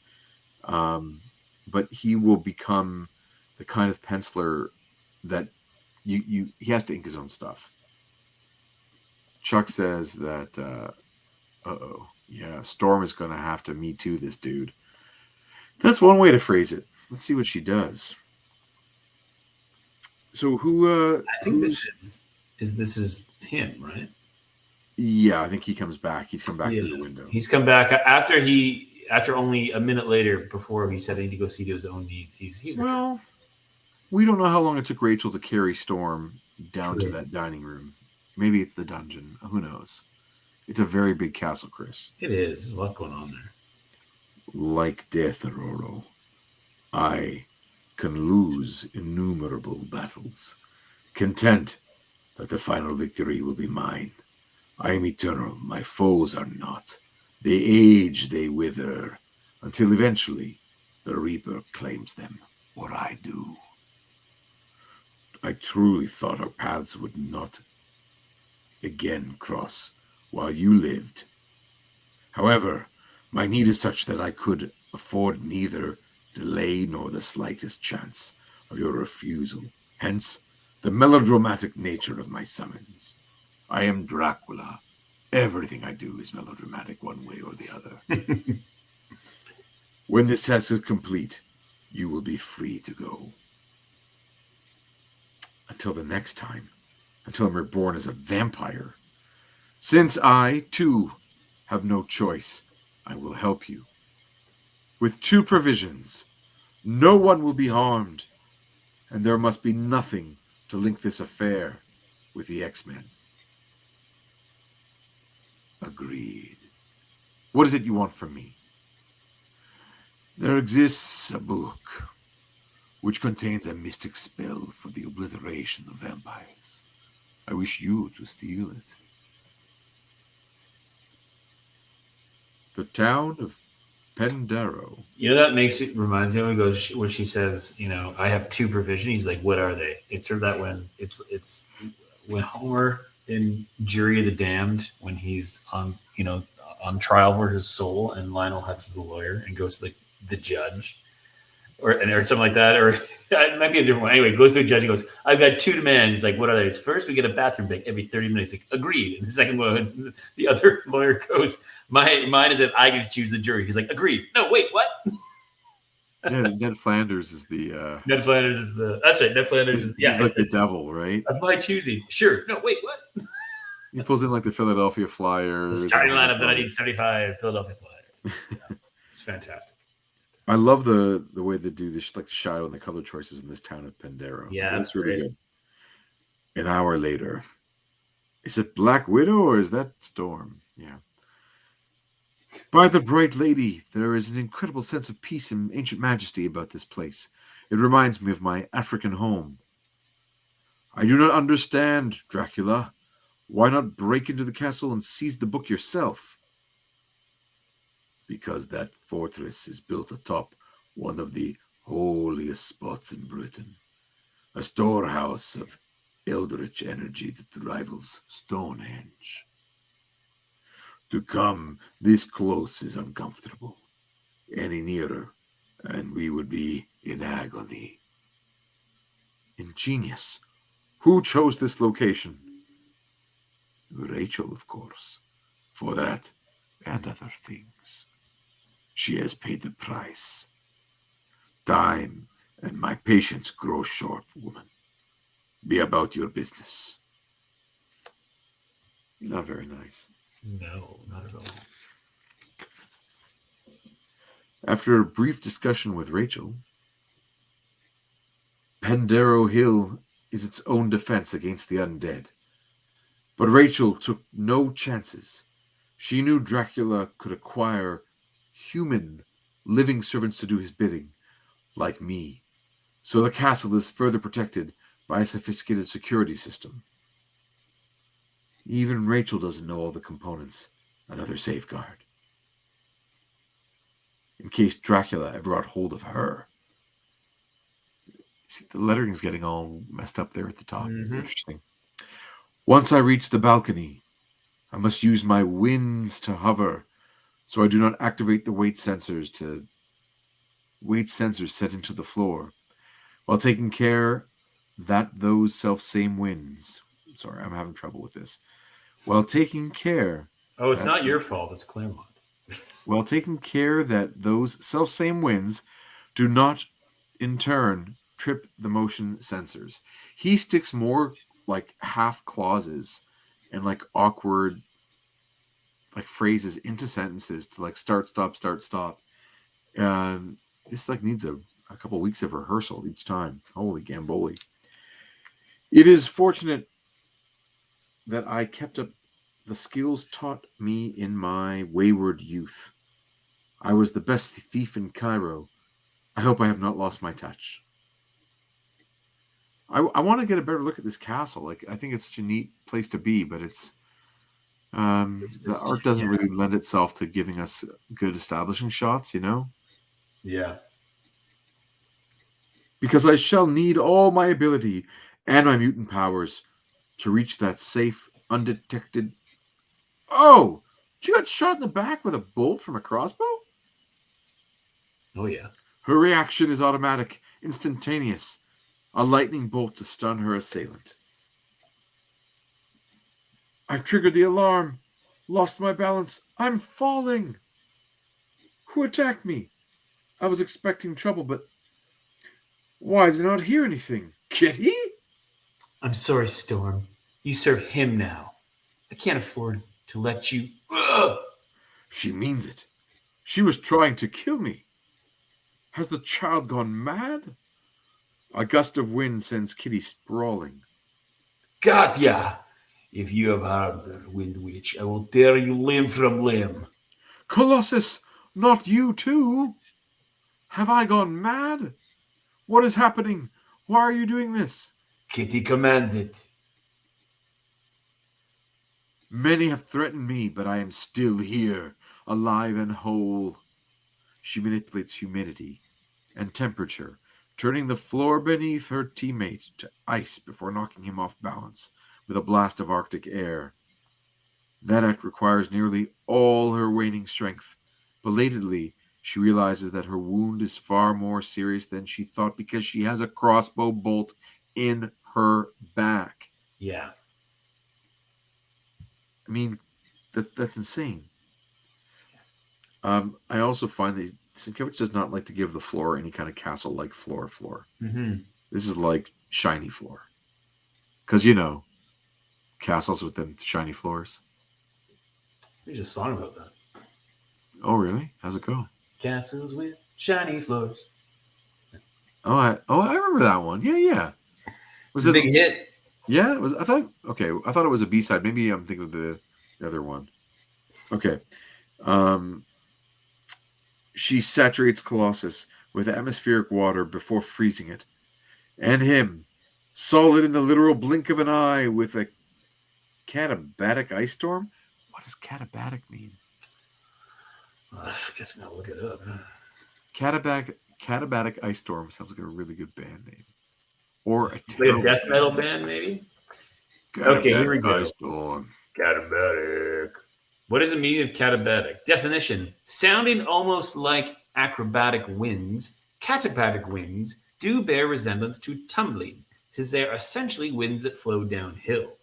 But he will become the kind of penciler that he has to ink his own stuff. Chuck says that, Storm is going to have to Me Too this dude. That's one way to phrase it. Let's see what she does. So I think this is him, right? Yeah, I think he comes back. He's come back through the window. He's come back after only a minute later, before he said he need to go see to his own needs. He's well, we don't know how long it took Rachel to carry Storm down to that dining room. Maybe it's the dungeon. Who knows? It's a very big castle, Chris. It is. There's a lot going on there. Like death, Aurora, I can lose innumerable battles, content that the final victory will be mine. I am eternal, my foes are not. They age, they wither, until eventually the Reaper claims them, or I do. I truly thought our paths would not again cross while you lived. However, my need is such that I could afford neither delay nor the slightest chance of your refusal. Hence, the melodramatic nature of my summons. I am Dracula. Everything I do is melodramatic one way or the other. When this test is complete, you will be free to go. Until the next time, until I'm reborn as a vampire. Since I, too, have no choice, I will help you. With two provisions. No one will be harmed, and there must be nothing to link this affair with the X-Men. Agreed. What is it you want from me? There exists a book which contains a mystic spell for the obliteration of vampires. I wish you to steal it. The town of Pendaro. You know, that reminds me when she says, I have two provisions. He's like, what are they? It's sort of that when it's when Homer in Jury of the Damned, when he's on trial for his soul, and Lionel Hutz is the lawyer and goes to the judge or something like that, or it might be a different one. Anyway, goes to the judge and goes, I've got two demands. He's like, what are these? First, we get a bathroom break every 30 minutes. Like, agreed. And the second one, the other lawyer goes, mine is that I get to choose the jury. He's like, agreed. No, wait, what? Yeah, Ned Flanders is the... Ned Flanders is the... That's right, Ned Flanders is... He's like the devil, right? Of my choosing. Sure. No, wait, what? He pulls in like the Philadelphia Flyers. The starting lineup that I need 75 Philadelphia Flyers. Yeah. It's fantastic. I love the way they do this, like the shadow and the color choices in this town of Pendero. Yeah, that's really good. An hour later, is it Black Widow or is that Storm? Yeah. By the bright lady, there is an incredible sense of peace and ancient majesty about this place. It reminds me of my African home. I do not understand, Dracula. Why not break into the castle and seize the book yourself? Because that fortress is built atop one of the holiest spots in Britain, a storehouse of eldritch energy that rivals Stonehenge. To come this close is uncomfortable. Any nearer, and we would be in agony. Ingenious. Who chose this location? Rachel, of course. For that and other things. She has paid the price. Time and my patience grow short, woman. Be about your business. Not very nice. No, not at all. After a brief discussion with Rachel, Pendero Hill is its own defense against the undead. But Rachel took no chances. She knew Dracula could acquire human, living servants to do his bidding, like me. So the castle is further protected by a sophisticated security system. Even Rachel doesn't know all the components. Another safeguard. In case Dracula ever got hold of her. See, the lettering's getting all messed up there at the top. Mm-hmm. Interesting. Once I reach the balcony, I must use my wings to hover, so I do not activate the weight sensors set into the floor, while taking care that those self-same winds. Sorry, I'm having trouble with this. While taking care. Oh, it's not your fault. It's Claremont. While taking care that those self-same winds do not, in turn, trip the motion sensors. He sticks more like half clauses and like awkward like phrases into sentences to like start, stop. This like needs a couple weeks of rehearsal each time. Holy Gamboli. It is fortunate that I kept up the skills taught me in my wayward youth. I was the best thief in Cairo. I hope I have not lost my touch. I want to get a better look at this castle. Like, I think it's such a neat place to be, but it's the art doesn't really lend itself to giving us good establishing shots, you know? Yeah. Because I shall need all my ability and my mutant powers to reach that safe, undetected... Oh! She got shot in the back with a bolt from a crossbow? Oh, yeah. Her reaction is automatic, instantaneous. A lightning bolt to stun her assailant. I've triggered the alarm. Lost my balance. I'm falling. Who attacked me? I was expecting trouble, but why did I not hear anything? Kitty? I'm sorry, Storm. You serve him now. I can't afford to let you... Ugh! She means it. She was trying to kill me. Has the child gone mad? A gust of wind sends Kitty sprawling. Got ya! If you have harmed the Wind Witch, I will tear you limb from limb. Colossus, not you too. Have I gone mad? What is happening? Why are you doing this? Kitty commands it. Many have threatened me, but I am still here, alive and whole. She manipulates humidity and temperature, turning the floor beneath her teammate to ice before knocking him off balance with a blast of Arctic air. That act requires nearly all her waning strength. Belatedly, she realizes that her wound is far more serious than she thought because she has a crossbow bolt in her back. Yeah. I mean, that's insane. I also find that Sienkiewicz does not like to give the floor any kind of castle-like floor. Mm-hmm. This is like shiny floor. Because, you know, Castles with them shiny floors. There's a song about that. Oh, really? How's it go? Castles with shiny floors. I remember that one. Yeah. Was a it big hit? Yeah, it was. I thought it was a B-side. Maybe I'm thinking of the other one. Okay. She saturates Colossus with atmospheric water before freezing it, and him, solid in the literal blink of an eye, with a katabatic ice storm. What does katabatic mean? I guess I'm gonna look it up. Katabatic ice storm sounds like a really good band name, or a like a death metal band, maybe. Okay, here we go. Katabatic. What does it mean of katabatic? Definition: sounding almost like acrobatic winds, katabatic winds do bear resemblance to tumbling, since they are essentially winds that flow downhill.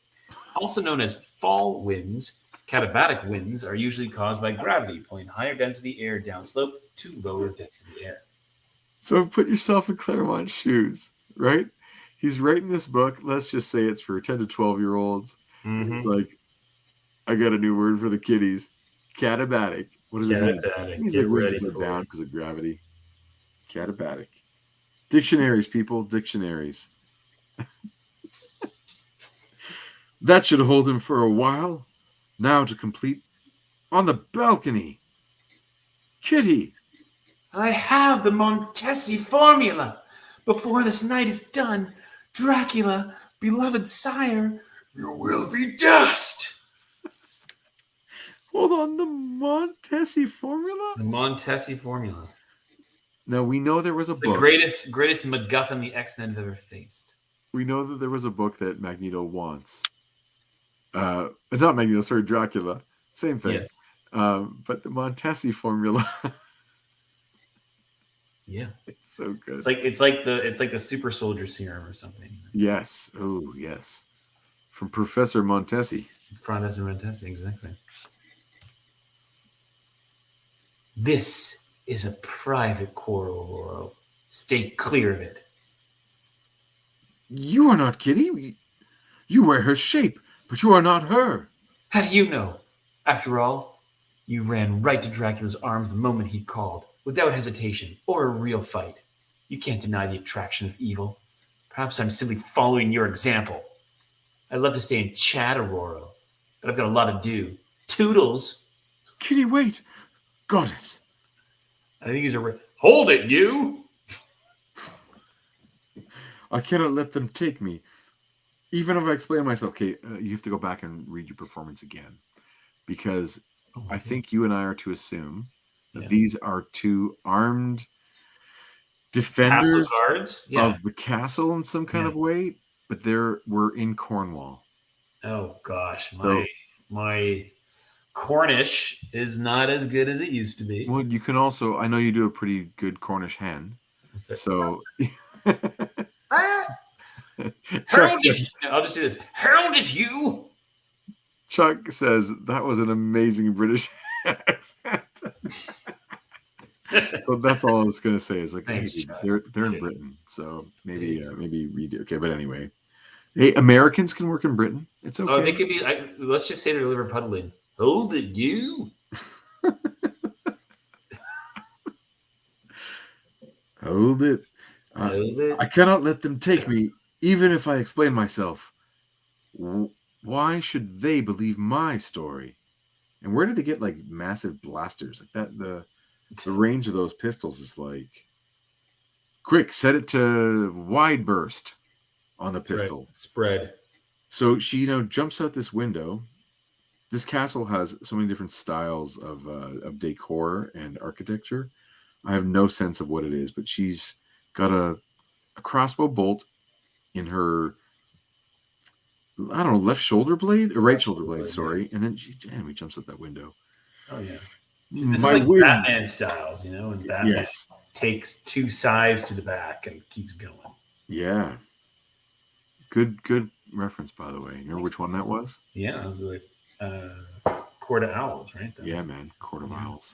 Also known as fall winds, katabatic winds are usually caused by gravity pulling higher density air downslope to lower density air. So put yourself in Claremont's shoes, right? He's writing this book. Let's just say it's for 10 to 12-year-olds. Mm-hmm. Like, I got a new word for the kiddies. Katabatic. What does it mean? Katabatic. It means Get like winds ready go for down it. because of gravity. Katabatic. Dictionaries, people. Dictionaries. That should hold him for a while. Now to complete. On the balcony. Kitty. I have the Montesi formula. Before this night is done, Dracula, beloved sire, you will be dust. Hold on, the Montesi formula? The Montesi formula. Now, we know there was a book. The greatest MacGuffin the X-Men have ever faced. We know that there was a book that Magneto wants. Not Magneto, sorry, Dracula. Same thing. Yes. But the Montesi formula. Yeah. It's so good. It's like the super soldier serum or something. Yes. Oh, yes. From Professor Montesi. Professor Montesi, exactly. This is a private quarrel, Aurora. Stay clear of it. You are not Kitty. You wear her shape, but you are not her. How do you know? After all, you ran right to Dracula's arms the moment he called, without hesitation or a real fight. You can't deny the attraction of evil. Perhaps I'm simply following your example. I'd love to stay and chat, Aurora, but I've got a lot to do. Toodles. Kitty, wait. Goddess. I think he's Hold it, you! I cannot let them take me. Even if I explain myself, okay, you have to go back and read your performance again. Because I think you and I are to assume that these are two armed defenders of the castle in some kind of way, but we're in Cornwall. Oh gosh, my Cornish is not as good as it used to be. Well, you can also, I know you do a pretty good Cornish hen. So I'll just do this. Herald it, you! Chuck says that was an amazing British accent. So that's all I was going to say. Is like, thanks, hey, they're in Britain, so maybe redo. Okay, but anyway, hey, Americans can work in Britain. It's okay. Oh, they could be. Let's just say they're Liverpudlian. Hold it, you. Hold it. I cannot let them take me, even if I explain myself. Why should they believe my story? And where did they get like massive blasters like that? The range of those pistols is like, quick, set it to wide burst on the pistol. Right. Spread. So she, jumps out this window. This castle has so many different styles of decor and architecture. I have no sense of what it is, but she's got a crossbow bolt in her, I don't know, left shoulder blade or right shoulder blade, sorry. And then she jumps out that window. Oh yeah. This is like Batman styles, and Batman takes two sides to the back and keeps going. Yeah. Good reference, by the way. You know which one that was? Yeah, it was like Court of Owls, right? Man, Court of Owls.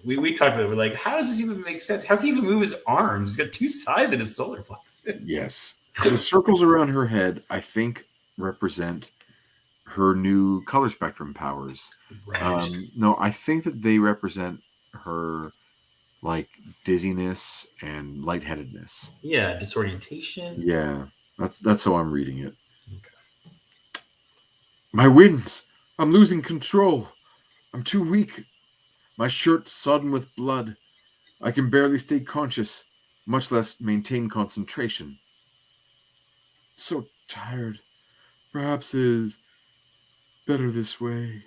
We talked about it. We're like, how does this even make sense? How can he even move his arms? He's got two sides in his solar plexus. Yes. So the circles around her head, I think, represent her new color spectrum powers. Right. No, I think that they represent her like dizziness and lightheadedness. Yeah, disorientation. Yeah, that's how I'm reading it. Okay. My winds! I'm losing control. I'm too weak. My shirt sodden with blood. I can barely stay conscious, much less maintain concentration. So tired. Perhaps it is better this way.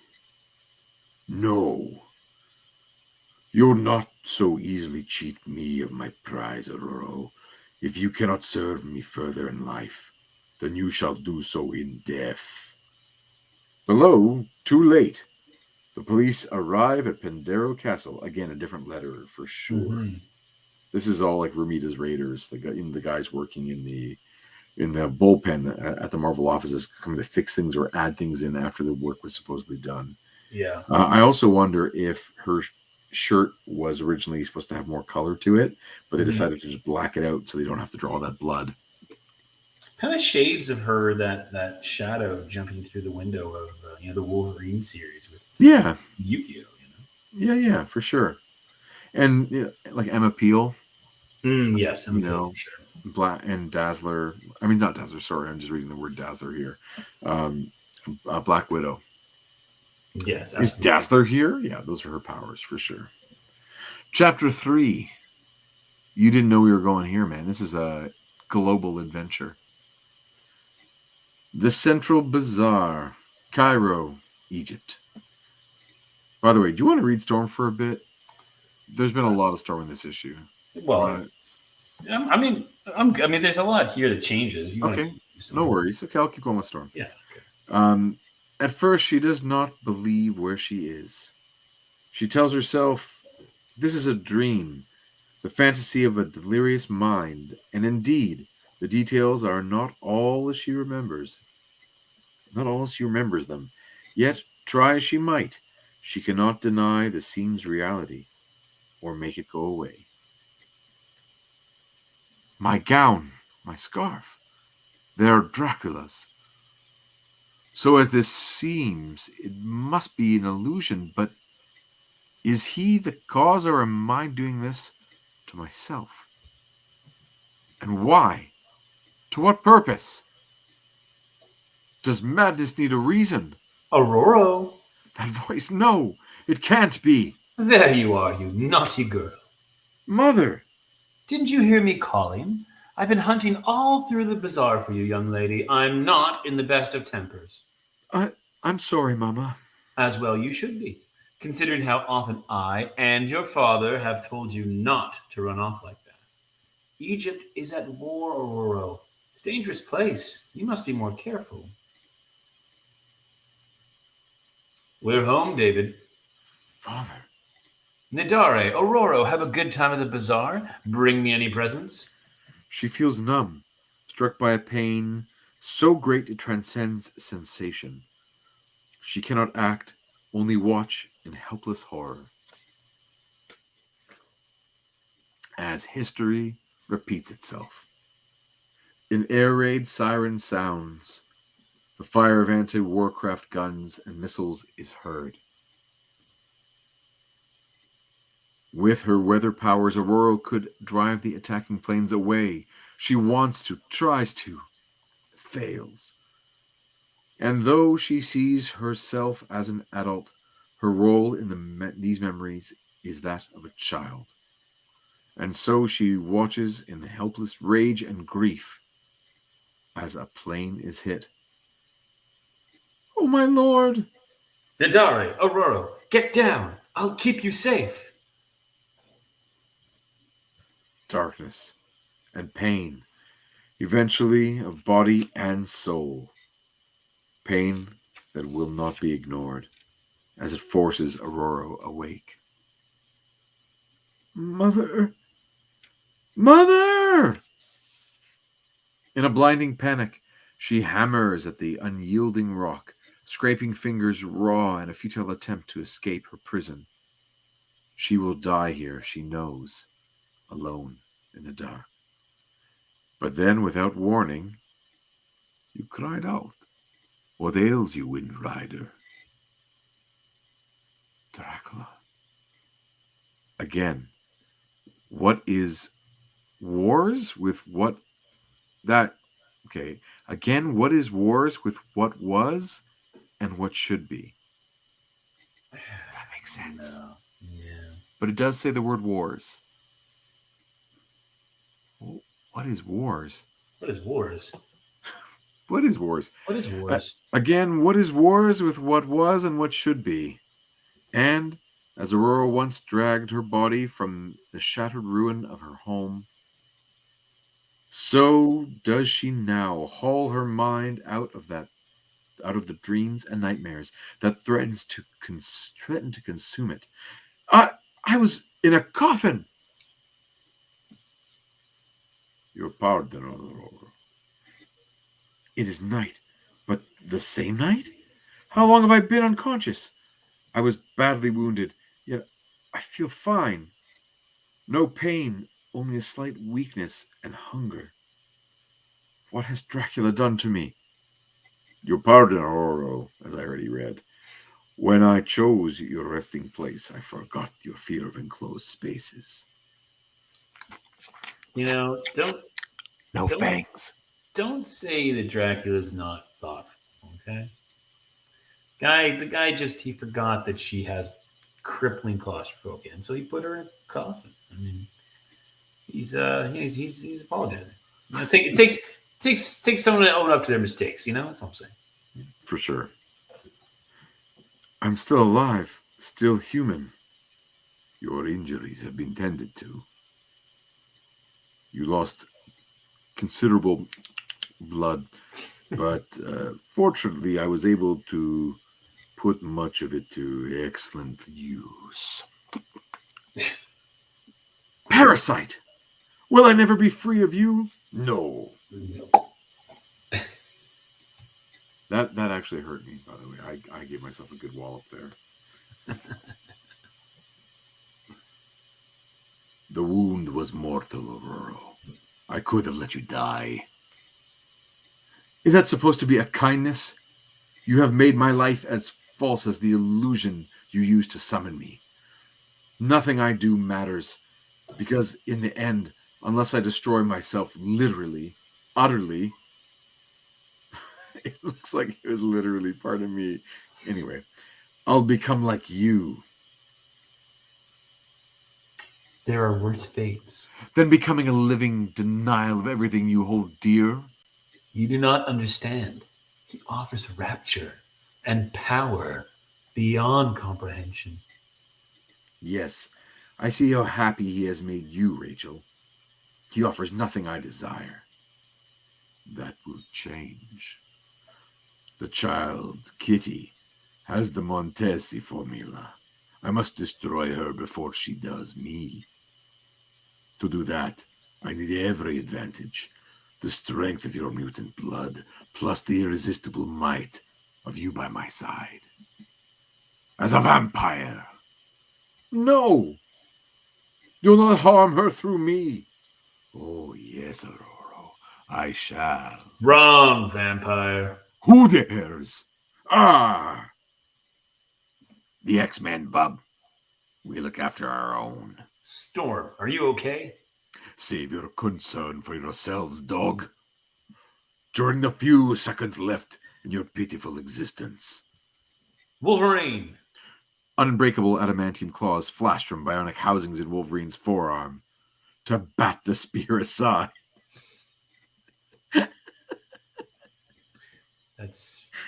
No. You'll not so easily cheat me of my prize, Aurora. If you cannot serve me further in life, then you shall do so in death. Below, too late. The police arrive at Pendero Castle. Again, a different letter for sure. Mm-hmm. This is all like Romita's Raiders. The guys working in the bullpen at the Marvel offices, coming to fix things or add things in after the work was supposedly done. Yeah. I also wonder if her shirt was originally supposed to have more color to it, but they decided to just black it out so they don't have to draw that blood. Kind of shades of her, that shadow jumping through the window of the Wolverine series with Yukio. Yeah, for sure. And like Emma Peel. Yes, Emma Peel, for sure. Black and Dazzler. I mean, not Dazzler. Sorry, I'm just reading the word Dazzler here. Black Widow. Yes. Absolutely. Is Dazzler here? Yeah, those are her powers for sure. Chapter 3. You didn't know we were going here, man. This is a global adventure. The Central Bazaar, Cairo, Egypt. By the way, do you want to read Storm for a bit? There's been a lot of Storm in this issue. Well, I mean, there's a lot here that changes. Okay, no worries. Okay, I'll keep going with Storm. Yeah. Okay. At first, she does not believe where she is. She tells herself, this is a dream, the fantasy of a delirious mind, and indeed, the details are not all as she remembers. Not all as she remembers them. Yet, try as she might, she cannot deny the scene's reality or make it go away. My gown, my scarf, they are Dracula's. So as this seems, it must be an illusion, but is he the cause, or am I doing this to myself? And why? To what purpose? Does madness need a reason? Aurora! That voice, no, it can't be. There you are, you naughty girl. Mother! Didn't you hear me calling? I've been hunting all through the bazaar for you, young lady. I'm not in the best of tempers. I'm sorry, Mama. As well you should be, considering how often I and your father have told you not to run off like that. Egypt is at war, Aurora. It's a dangerous place. You must be more careful. We're home, David. Father. Nidare, Aurora, have a good time at the bazaar. Bring me any presents. She feels numb, struck by a pain so great it transcends sensation. She cannot act, only watch in helpless horror. As history repeats itself. In air raid siren sounds. The fire of anti-warcraft guns and missiles is heard. With her weather powers, Aurora could drive the attacking planes away. She wants to, tries to, fails. And though she sees herself as an adult, her role in these memories is that of a child. And so she watches in helpless rage and grief as a plane is hit. Oh, my lord! Nidare, Aurora, get down. I'll keep you safe. Darkness and pain, eventually of body and soul. Pain that will not be ignored as it forces Aurora awake. Mother! Mother! In a blinding panic, she hammers at the unyielding rock, scraping fingers raw in a futile attempt to escape her prison. She will die here, she knows, alone in the dark. But then, without warning, you cried out. What ails you, Wind Rider? Dracula. Again, what is wars with what that... Okay. Again, what is wars with what was and what should be? Does that make sense? No. Yeah. But it does say the word wars. What is wars? What is wars? What is wars? What is wars? Again, what is wars with what was and what should be? And as Aurora once dragged her body from the shattered ruin of her home, so does she now haul her mind out of the dreams and nightmares that threaten to consume it. I was in a coffin. Your pardon, Aurora. It is night, but the same night? How long have I been unconscious? I was badly wounded, yet I feel fine. No pain, only a slight weakness and hunger. What has Dracula done to me? Your pardon, Aurora, as I already read. When I chose your resting place, I forgot your fear of enclosed spaces. Don't Fangs. Don't say that Dracula's not thoughtful, okay? The guy he forgot that she has crippling claustrophobia, and so he put her in a coffin. I mean, he's apologizing. It takes someone to own up to their mistakes. That's all I'm saying. For sure. I'm still alive, still human. Your injuries have been tended to. You lost considerable blood, but fortunately I was able to put much of it to excellent use. Parasite! Will I never be free of you? No. That actually hurt me, by the way. I gave myself a good wallop there. The wound was mortal, Aurora. I could have let you die. Is that supposed to be a kindness? You have made my life as false as the illusion you used to summon me. Nothing I do matters, because in the end, unless I destroy myself literally, utterly, it looks like it was literally part of me. Anyway, I'll become like you. There are worse fates than becoming a living denial of everything you hold dear. You do not understand. He offers rapture and power beyond comprehension. Yes, I see how happy he has made you, Rachel. He offers nothing I desire. That will change. The child, Kitty, has the Montesi formula. I must destroy her before she does me. To do that, I need every advantage. The strength of your mutant blood, plus the irresistible might of you by my side. As a vampire. No! You'll not harm her through me. Oh, yes, Aurora, I shall. Wrong, vampire. Who dares? Ah! The X-Men, Bob. We look after our own. Storm, are you okay? Save your concern for yourselves, dog. During the few seconds left in your pitiful existence. Wolverine. Unbreakable adamantium claws flashed from bionic housings in Wolverine's forearm to bat the spear aside.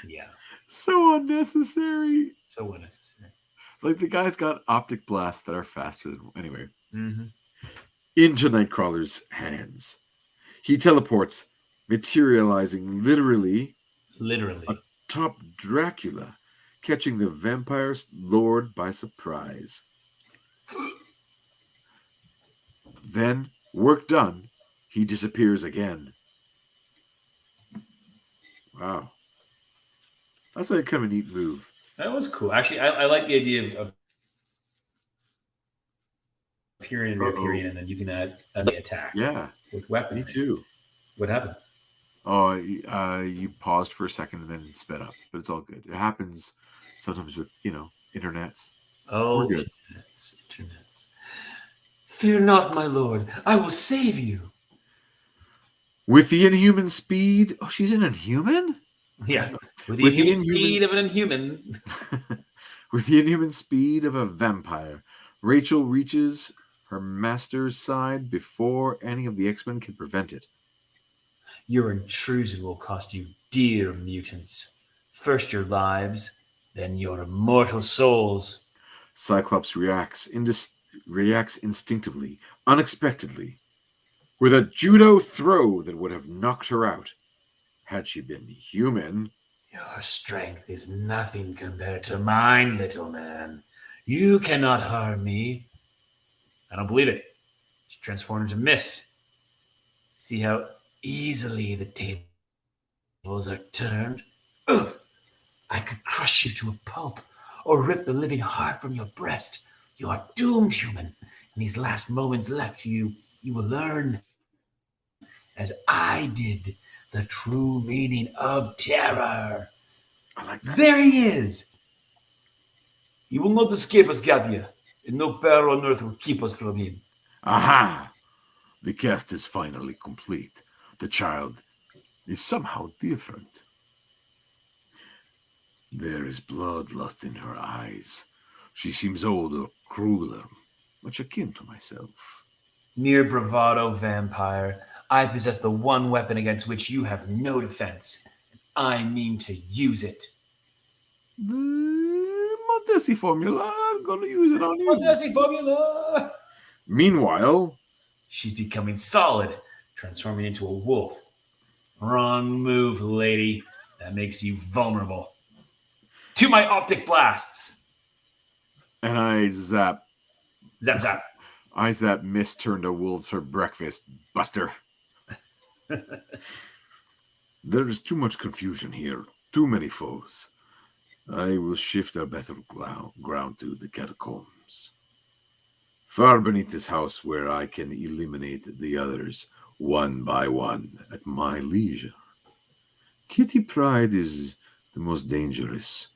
Yeah. So unnecessary. So unnecessary. Like, the guy's got optic blasts that are faster than... Anyway. Mm-hmm. Into Nightcrawler's hands. He teleports, materializing literally atop Dracula, catching the vampire lord by surprise. Then, work done, he disappears again. Wow. That's like kind of a neat move. That was cool. Actually, I like the idea of appearing and reappearing and then using that attack. Yeah. With weapons. Me too. What happened? Oh, you paused for a second and then sped up, but it's all good. It happens sometimes with, internets. We're Oh, good. internets. Fear not, my lord. I will save you. With the inhuman speed. Oh, she's an inhuman? Yeah, with the With the inhuman speed of an inhuman. with the inhuman speed of a vampire, Rachel reaches her master's side before any of the X-Men can prevent it. Your intrusion will cost you dear, mutants. First your lives, then your immortal souls. Cyclops reacts instinctively, unexpectedly, with a judo throw that would have knocked her out had she been human. Your strength is nothing compared to mine, little man. You cannot harm me. I don't believe it. She transformed into mist. See how easily the tables are turned? Ugh! I could crush you to a pulp or rip the living heart from your breast. You are doomed, human. In these last moments left to you, you will learn, as I did, the true meaning of terror. I like that. There he is. He will not escape us, Gadia, and no power on earth will keep us from him. Aha! The cast is finally complete. The child is somehow different. There is bloodlust in her eyes. She seems older, crueler, much akin to myself. Mere bravado, vampire. I possess the one weapon against which you have no defense. I mean to use it. The Montesi formula, I'm going to use it on you. Montesi formula! Meanwhile, she's becoming solid, transforming into a wolf. Wrong move, lady. That makes you vulnerable. To my optic blasts! And I zap. Zap, zap. I zap mist turned to wolves for breakfast, Buster. There is too much confusion here. Too many foes. I will shift our battleground to the catacombs. Far beneath this house where I can eliminate the others one by one at my leisure. Kitty Pryde is the most dangerous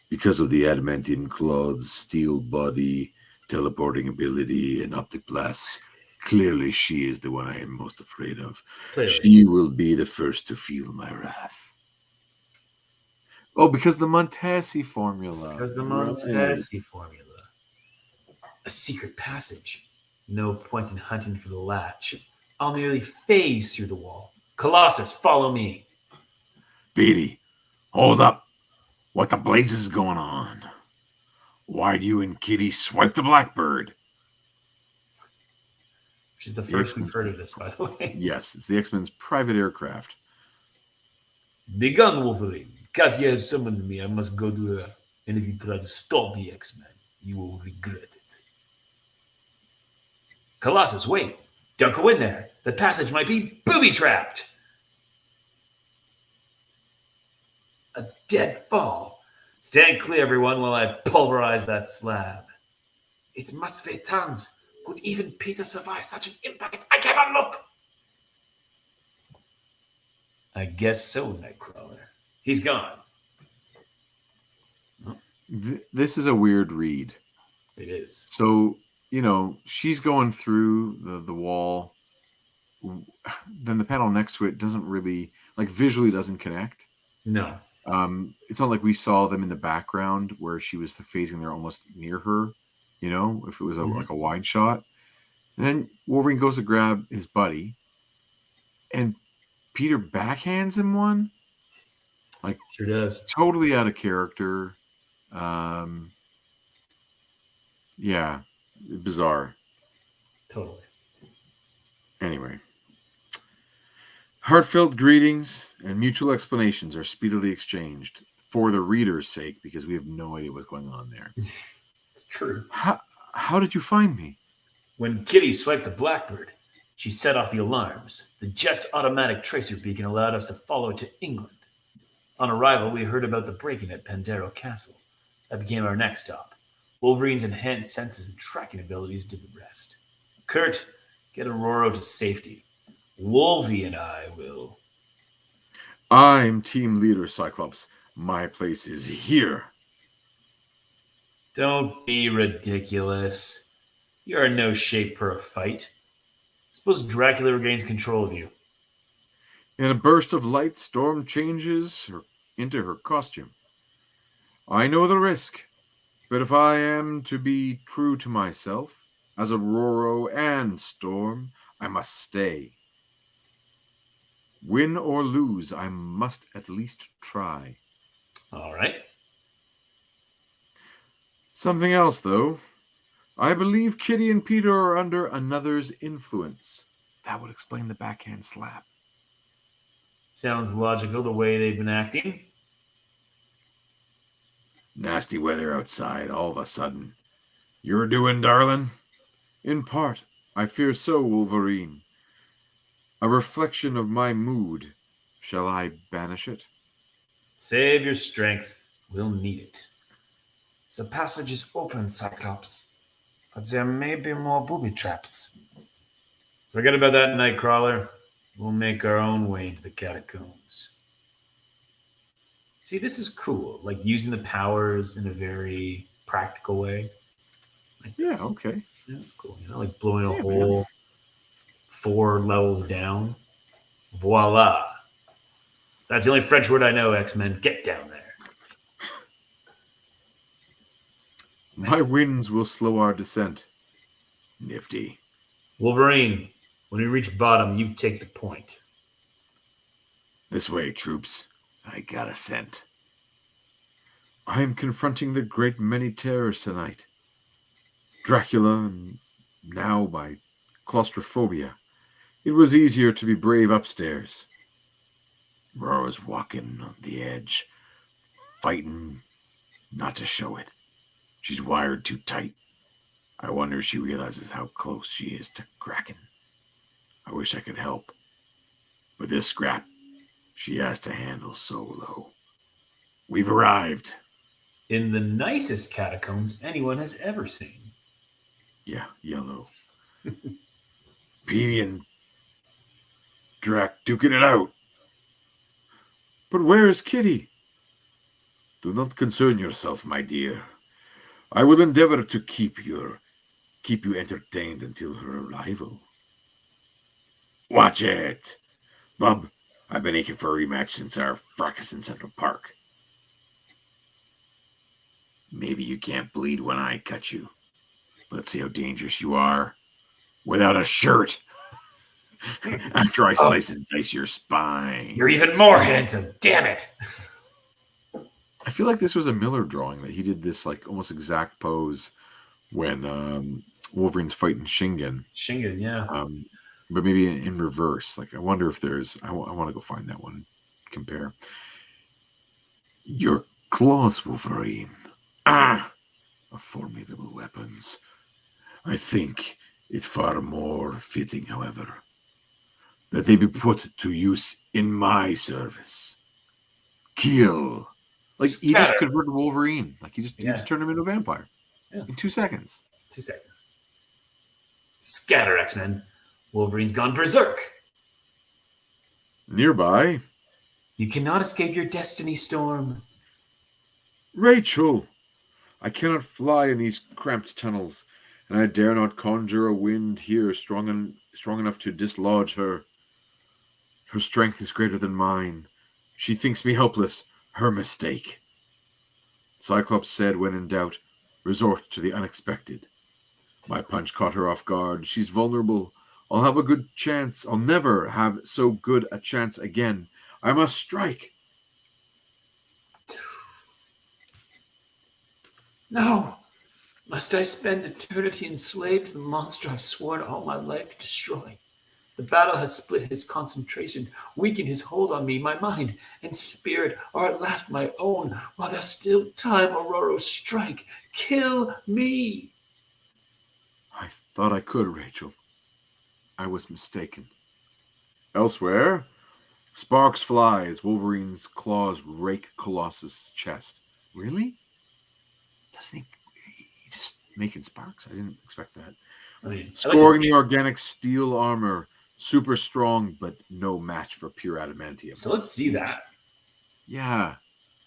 because of the adamantium claws, steel body, teleporting ability, and optic blasts. Clearly, she is the one I am most afraid of. Clearly. She will be the first to feel my wrath. Oh, because the Montesi formula. Because the Montesi formula. A secret passage. No point in hunting for the latch. I'll merely phase through the wall. Colossus, follow me. Beatty, hold up. What the blazes is going on? Why do you and Kitty swipe the Blackbird? Which is the first we've heard of this, by the way. Yes, it's the X-Men's private aircraft. Begun, Wolverine. Katya has summoned me. I must go to her. And if you try to stop me, X-Men, you will regret it. Colossus, wait. Don't go in there. The passage might be booby-trapped. A dead fall. Stand clear, everyone, while I pulverize that slab. It's Musvetans. Could even Peter survive such an impact? I cannot look. I guess so, Nightcrawler. He's gone. This is a weird read. It is. So, she's going through the wall. Then the panel next to it doesn't really, visually doesn't connect. No. It's not like we saw them in the background where she was phasing there almost near her, if it was like a wide shot. And then Wolverine goes to grab his buddy, and Peter backhands him one. Sure does. Totally out of character. Yeah, bizarre. Totally. Anyway. Heartfelt greetings and mutual explanations are speedily exchanged for the reader's sake because we have no idea what's going on there. It's true. How did you find me? When Kitty swiped the Blackbird, she set off the alarms. The jet's automatic tracer beacon allowed us to follow it to England. On arrival, we heard about the break-in at Pandero Castle. That became our next stop. Wolverine's enhanced senses and tracking abilities did the rest. Kurt, get Aurora to safety. Wolvie and I will I'm team leader, Cyclops. My place is here. Don't be ridiculous. You're in no shape for a fight. Suppose Dracula regains control of you. In a burst of light, Storm changes into her costume. I know the risk, but if I am to be true to myself, as Aurora and Storm, I must stay. Win or lose, I must at least try. All right. Something else, though. I believe Kitty and Peter are under another's influence. That would explain the backhand slap. Sounds logical the way they've been acting. Nasty weather outside all of a sudden. You're doing, darling? In part, I fear so, Wolverine. A reflection of my mood. Shall I banish it? Save your strength. We'll need it. The passage is open, Cyclops, but there may be more booby traps. Forget about that, Nightcrawler. We'll make our own way into the catacombs. See, this is cool. Like using the powers in a very practical way. Like Yeah, this. okay. Yeah, that's cool. You know, like blowing a Yeah, hole 4 levels down. Voila. That's the only French word I know, X-Men. Get down there. My winds will slow our descent. Nifty. Wolverine, when we reach bottom, you take the point. This way, troops. I got a scent. I am confronting the great many terrors tonight. Dracula, and now my claustrophobia. It was easier to be brave upstairs. Aurora's walking on the edge, fighting not to show it. She's wired too tight. I wonder if she realizes how close she is to Kraken. I wish I could help. But this scrap, she has to handle solo. We've arrived. In the nicest catacombs anyone has ever seen. Yeah, yellow. Petey and Drac duking it out. But where is Kitty? Do not concern yourself, my dear. I will endeavor to keep you entertained until her arrival. Watch it! Bub, I've been aching for a rematch since our fracas in Central Park. Maybe you can't bleed when I cut you. Let's see how dangerous you are without a shirt. After I slice and dice your spine. You're even more handsome. Damn it. I feel like this was a Miller drawing that he did this like almost exact pose when Wolverine's fighting Shingen. Shingen, yeah. But maybe in reverse. Like I wonder if there's. I want to go find that one. Compare. Your claws, Wolverine. Ah, a formidable weapons. I think it far more fitting, however, that they be put to use in my service. Kill. Like he just Scatter. converted Wolverine. Like he just turned him into a vampire Yeah. in 2 seconds. 2 seconds. Scatter, X-Men. Wolverine's gone berserk. Nearby, You cannot escape your destiny, Storm. Rachel. I cannot fly in these cramped tunnels, and I dare not conjure a wind here strong enough to dislodge her. Her strength is greater than mine. She thinks me helpless. Her mistake. Cyclops said, when in doubt, resort to the unexpected. My punch caught her off guard. She's vulnerable. I'll have a good chance. I'll never have so good a chance again. I must strike. No! Must I spend eternity enslaved to the monster I've sworn all my life to destroy? The battle has split his concentration, weakened his hold on me. My mind and spirit are at last my own. While there's still time, Aurora, strike. Kill me. I thought I could, Rachel. I was mistaken. Elsewhere, sparks fly as Wolverine's claws rake Colossus' chest. Really? Doesn't he just making sparks? I didn't expect that. I mean, Scoring the organic steel armor, Super strong, but no match for pure adamantium. So let's see that. Yeah.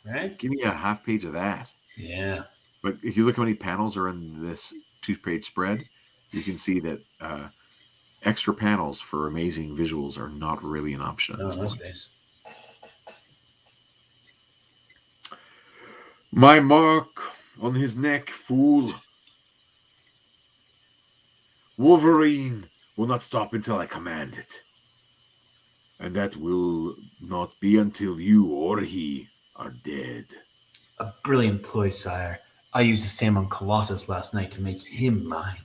Right? Give me a half page of that. Yeah. But if you look how many panels are in this 2-page spread, you can see that extra panels for amazing visuals are not really an option at this point. Space. My mark on his neck, fool. Wolverine will not stop until I command it. And that will not be until you or he are dead. A brilliant ploy, sire. I used the same on Colossus last night to make him mine.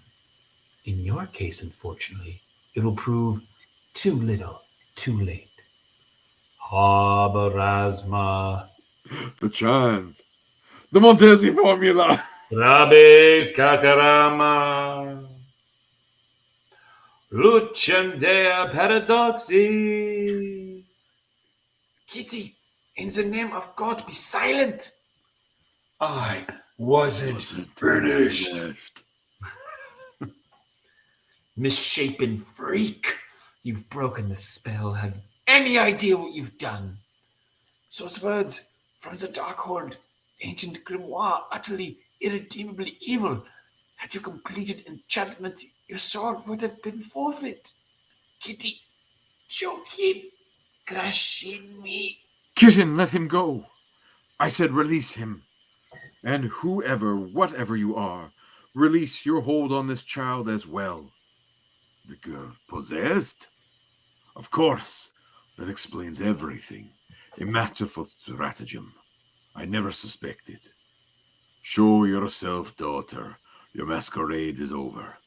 In your case, unfortunately, it will prove too little, too late. Habarasma. The chant. The Montesi formula. Rabes Kakarama. Lucendea paradoxi. Kitty, in the name of God, be silent. I wasn't finished. Misshapen freak. You've broken the spell. Have you any idea what you've done? Those words from the Darkhold, ancient grimoire, utterly, irredeemably evil. Had you completed enchantment, your sword would have been forfeit. Kitty, Joachim, crushing me. Kitten, let him go. I said release him. And whoever, whatever you are, release your hold on this child as well. The girl possessed? Of course. That explains everything. A masterful stratagem. I never suspected. Show yourself, daughter. Your masquerade is over.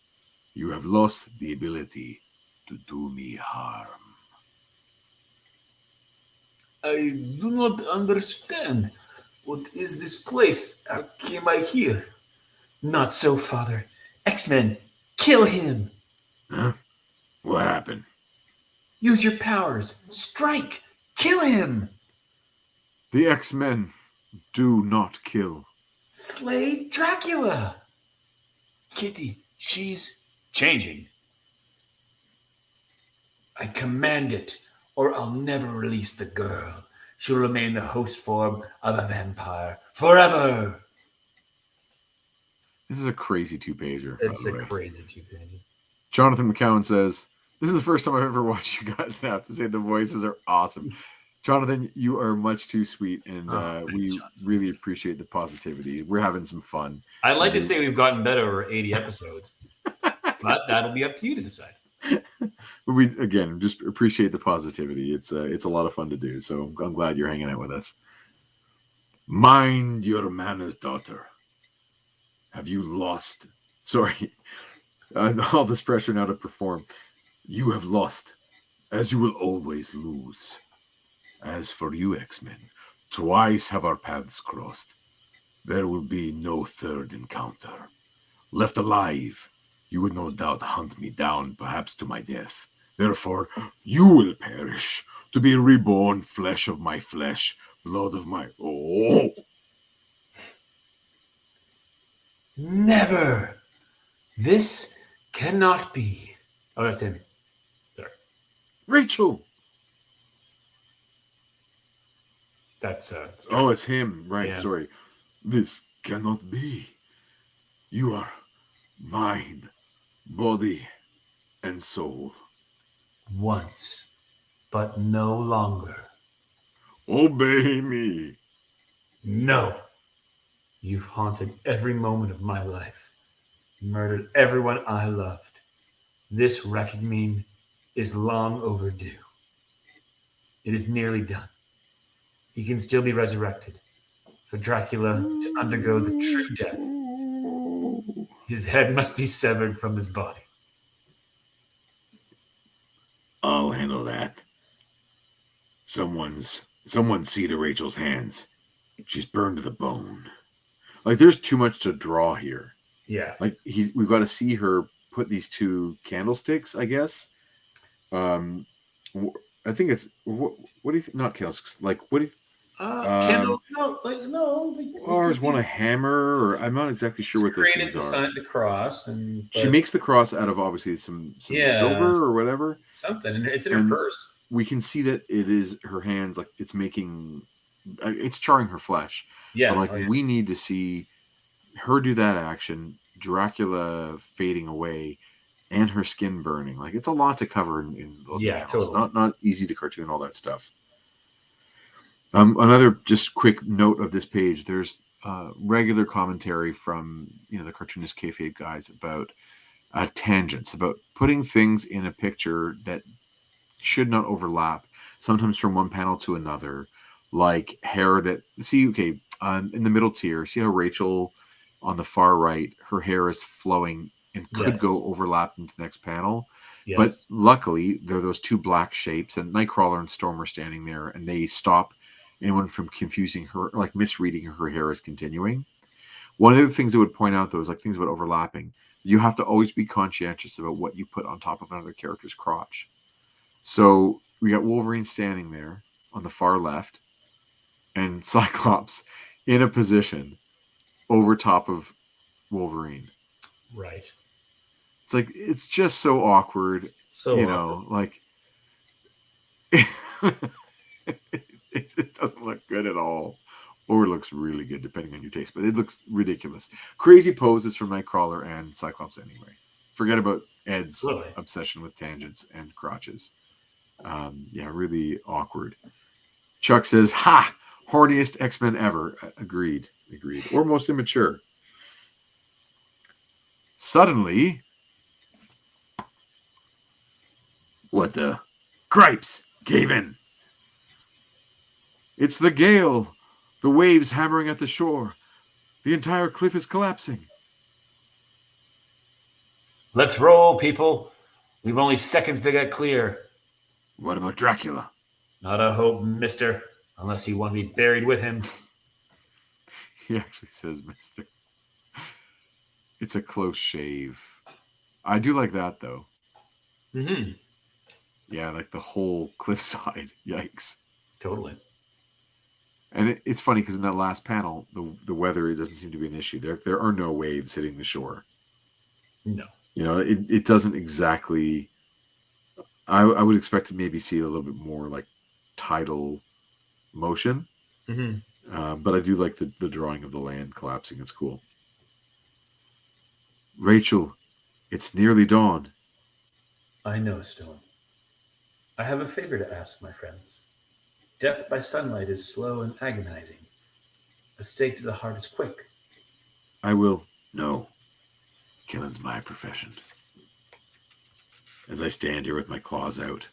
You have lost the ability to do me harm. I do not understand. What is this place? How came I here? Not so, Father. X-Men, kill him. Huh? What happened? Use your powers. Strike. Kill him. The X-Men do not kill. Slay Dracula. Kitty, she's changing. I command it, or I'll never release the girl. She'll remain the host form of a vampire forever. This is a crazy 2-pager. It's a crazy 2-pager. Jonathan McCowan says, this is the first time I've ever watched you guys have to say the voices are awesome. Jonathan, you are much too sweet, and we really appreciate the positivity. We're having some fun. I'd like to say we've gotten better over 80 episodes, but that'll be up to you to decide. We, again, just appreciate the positivity. It's a lot of fun to do, so I'm glad you're hanging out with us. Mind your manners, daughter. Have you lost? Sorry. All this pressure now to perform. You have lost, as you will always lose. As for you, X-Men, twice have our paths crossed. There will be no third encounter. Left alive, you would no doubt hunt me down, perhaps to my death. Therefore, you will perish, to be reborn, flesh of my flesh, blood of my... Oh! Never! This cannot be. Oh, that's him. There. Rachel! That's oh, it's him. Right, yeah. Sorry. This cannot be. You are mind, body, and soul. Once, but no longer. Obey me. No. You've haunted every moment of my life. Murdered everyone I loved. This reckoning is long overdue. It is nearly done. He can still be resurrected. For Dracula to undergo the true death, his head must be severed from his body. I'll handle that. Someone see to Rachel's hands. She's burned to the bone. Like, there's too much to draw here. Yeah. Like, we've got to see her put these 2 candlesticks, I guess. I think it's... What do you think? Not candlesticks. Like, what do you... Candle? No, no. Or there's one a hammer, or I'm not exactly sure what those created things the are. sign, the cross, and She makes the cross out of obviously some silver or whatever. something, and it's in her purse. We can see that it is her hands, like it's charring her flesh. Yeah, but we need to see her do that action, Dracula fading away, and her skin burning. Like, it's a lot to cover in those panels. Totally. Not easy to cartoon all that stuff. Another just quick note of this page: there's regular commentary from the cartoonist kayfabe guys about tangents, about putting things in a picture that should not overlap. Sometimes from one panel to another, like hair that in the middle tier. See how Rachel on the far right, her hair is flowing and could go overlap into the next panel. Yes. But luckily, there are those two black shapes, and Nightcrawler and Storm are standing there, and they stop anyone from confusing her, like misreading her hair is continuing. One of the things I would point out, though, is like things about overlapping. You have to always be conscientious about what you put on top of another character's crotch. So we got Wolverine standing there on the far left, and Cyclops in a position over top of Wolverine. Right. It's like, it's just so awkward. So like it doesn't look good at all, or it looks really good depending on your taste, but it looks ridiculous. Crazy poses from Nightcrawler and Cyclops anyway. Forget about Ed's obsession with tangents and crotches. Really awkward. Chuck says, "Ha! Horniest X-Men ever." Agreed. Or most immature. Suddenly, what the gripes gave in. It's the gale. The waves hammering at the shore. The entire cliff is collapsing. Let's roll, people. We've only seconds to get clear. What about Dracula? Not a hope, mister. Unless you want to be buried with him. He actually says mister. It's a close shave. I do like that, though. Mm-hmm. Yeah, like the whole cliffside. Yikes. Totally. And it's funny because in that last panel, the weather, it doesn't seem to be an issue. There are no waves hitting the shore. No. It doesn't exactly... I would expect to maybe see a little bit more like tidal motion. Mm-hmm. But I do like the drawing of the land collapsing. It's cool. Rachel, it's nearly dawn. I know, Stone. I have a favor to ask, my friends. Death by sunlight is slow and agonizing. A stake to the heart is quick. I will. No. Killing's my profession. As I stand here with my claws out.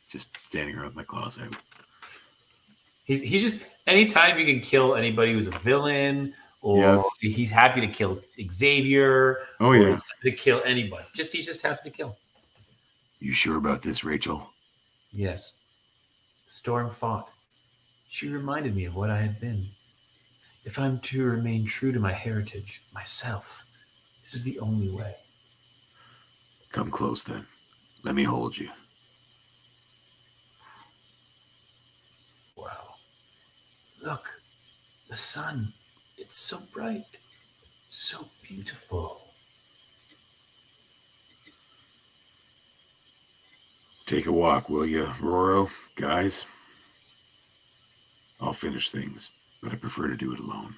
Just standing around with my claws out. He's just, anytime you can kill anybody who's a villain, or he's happy to kill Xavier. Oh, yeah. He's happy to kill anybody. He's just happy to kill. You sure about this, Rachel? Yes. Storm fought. She reminded me of what I had been. If I'm to remain true to my heritage, myself, this is the only way. Come close, then. Let me hold you. Wow. Look, the sun. It's so bright, so beautiful. Take a walk, will you, Roro? Guys? I'll finish things, but I prefer to do it alone.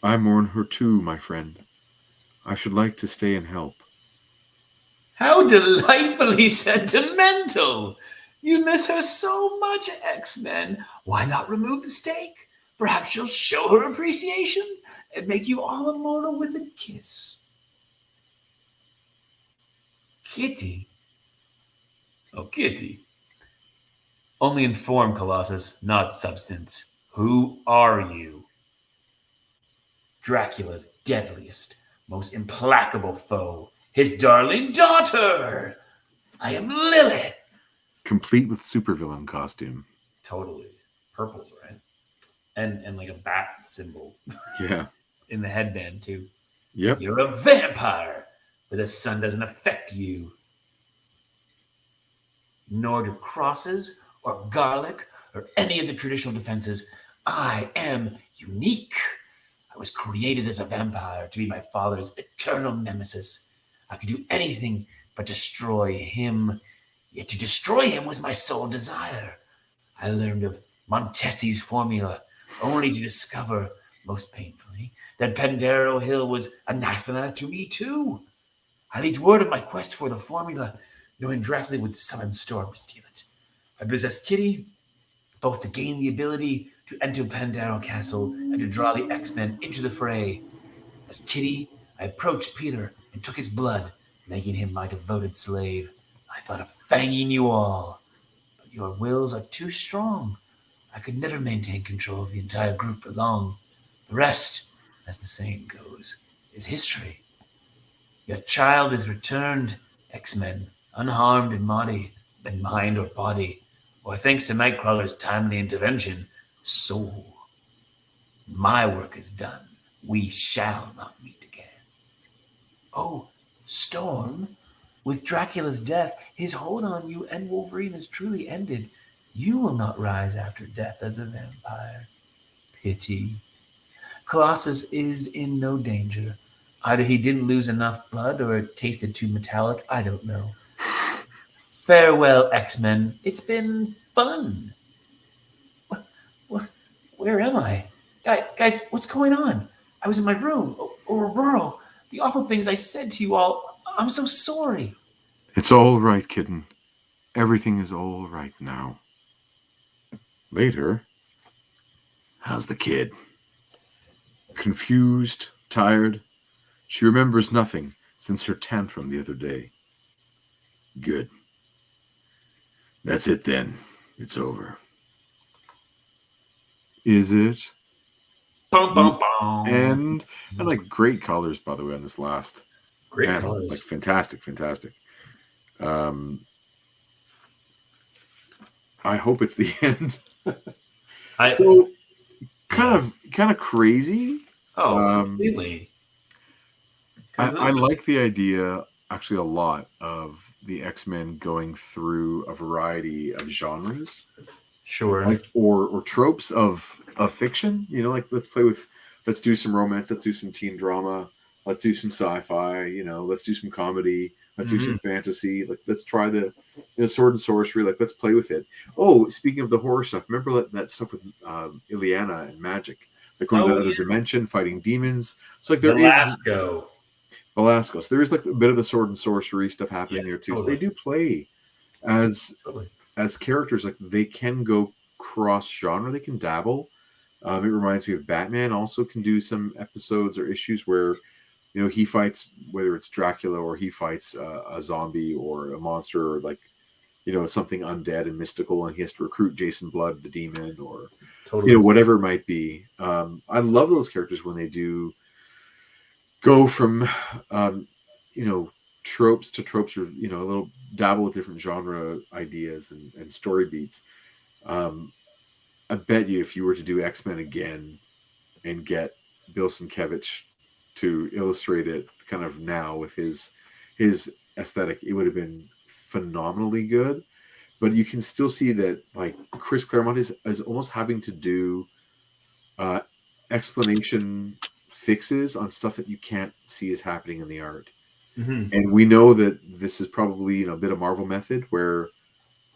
I mourn her too, my friend. I should like to stay and help. How delightfully sentimental! You miss her so much, X-Men. Why not remove the stake? Perhaps she'll show her appreciation and make you all immortal with a kiss. Kitty? Oh, Kitty. Only in form, Colossus, not substance. Who are you? Dracula's deadliest, most implacable foe. His darling daughter! I am Lilith! Complete with supervillain costume. Totally. Purples, right? And like a bat symbol. Yeah. In the headband, too. Yep. You're a vampire, but the sun doesn't affect you. Nor do crosses, or garlic, or any of the traditional defenses. I am unique. I was created as a vampire to be my father's eternal nemesis. I could do anything but destroy him. Yet to destroy him was my sole desire. I learned of Montesi's formula, only to discover, most painfully, that Pandero Hill was anathema to me too. I leaked word of my quest for the formula, knowing Dracula would summon Storm to steal it. I possessed Kitty, both to gain the ability to enter Pandero Castle and to draw the X-Men into the fray. As Kitty, I approached Peter and took his blood, making him my devoted slave. I thought of fanging you all, but your wills are too strong. I could never maintain control of the entire group for long. The rest, as the saying goes, is history. Your child is returned, X-Men, unharmed in mind or body, or thanks to Nightcrawler's timely intervention, soul. My work is done. We shall not meet again. Oh, Storm, with Dracula's death, his hold on you and Wolverine is truly ended. You will not rise after death as a vampire. Pity. Colossus is in no danger. Either he didn't lose enough blood or it tasted too metallic. I don't know. Farewell, X-Men. It's been fun. Where am I? Guys, what's going on? I was in my room. Aurora, the awful things I said to you all. I'm so sorry. It's all right, kitten. Everything is all right now. Later, how's the kid? Confused, tired. She remembers nothing since her tantrum the other day. Good. That's it then. It's over. Is it? Bum, bum, bum. And like great colors, by the way, on this last. Great panel. colors. Like fantastic. I hope it's the end. So kind of crazy. Oh, completely. I like the idea actually a lot of the X-Men going through a variety of genres. Sure. Like or tropes of fiction. You know, like let's do some romance, let's do some teen drama, let's do some sci-fi, let's do some comedy, let's do some fantasy, like let's try the sword and sorcery, like let's play with it. Oh, speaking of the horror stuff, remember that stuff with Ileana and magic, like going to that other dimension, fighting demons. So like there is Velasco. So there is like a bit of the sword and sorcery stuff happening there too. Totally. So they do play as characters, like they can go cross genre, they can dabble. It reminds me of Batman also can do some episodes or issues where he fights, whether it's Dracula or he fights a zombie or a monster or like something undead and mystical, and he has to recruit Jason Blood the demon or whatever it might be. I love those characters when they do go from tropes to tropes, or a little dabble with different genre ideas and story beats. I bet you if you were to do X-Men again and get Bill Sienkiewicz to illustrate it kind of now with his aesthetic, it would have been phenomenally good. But you can still see that like Chris Claremont is almost having to do explanation fixes on stuff that you can't see is happening in the art. And we know that this is probably a bit of Marvel method where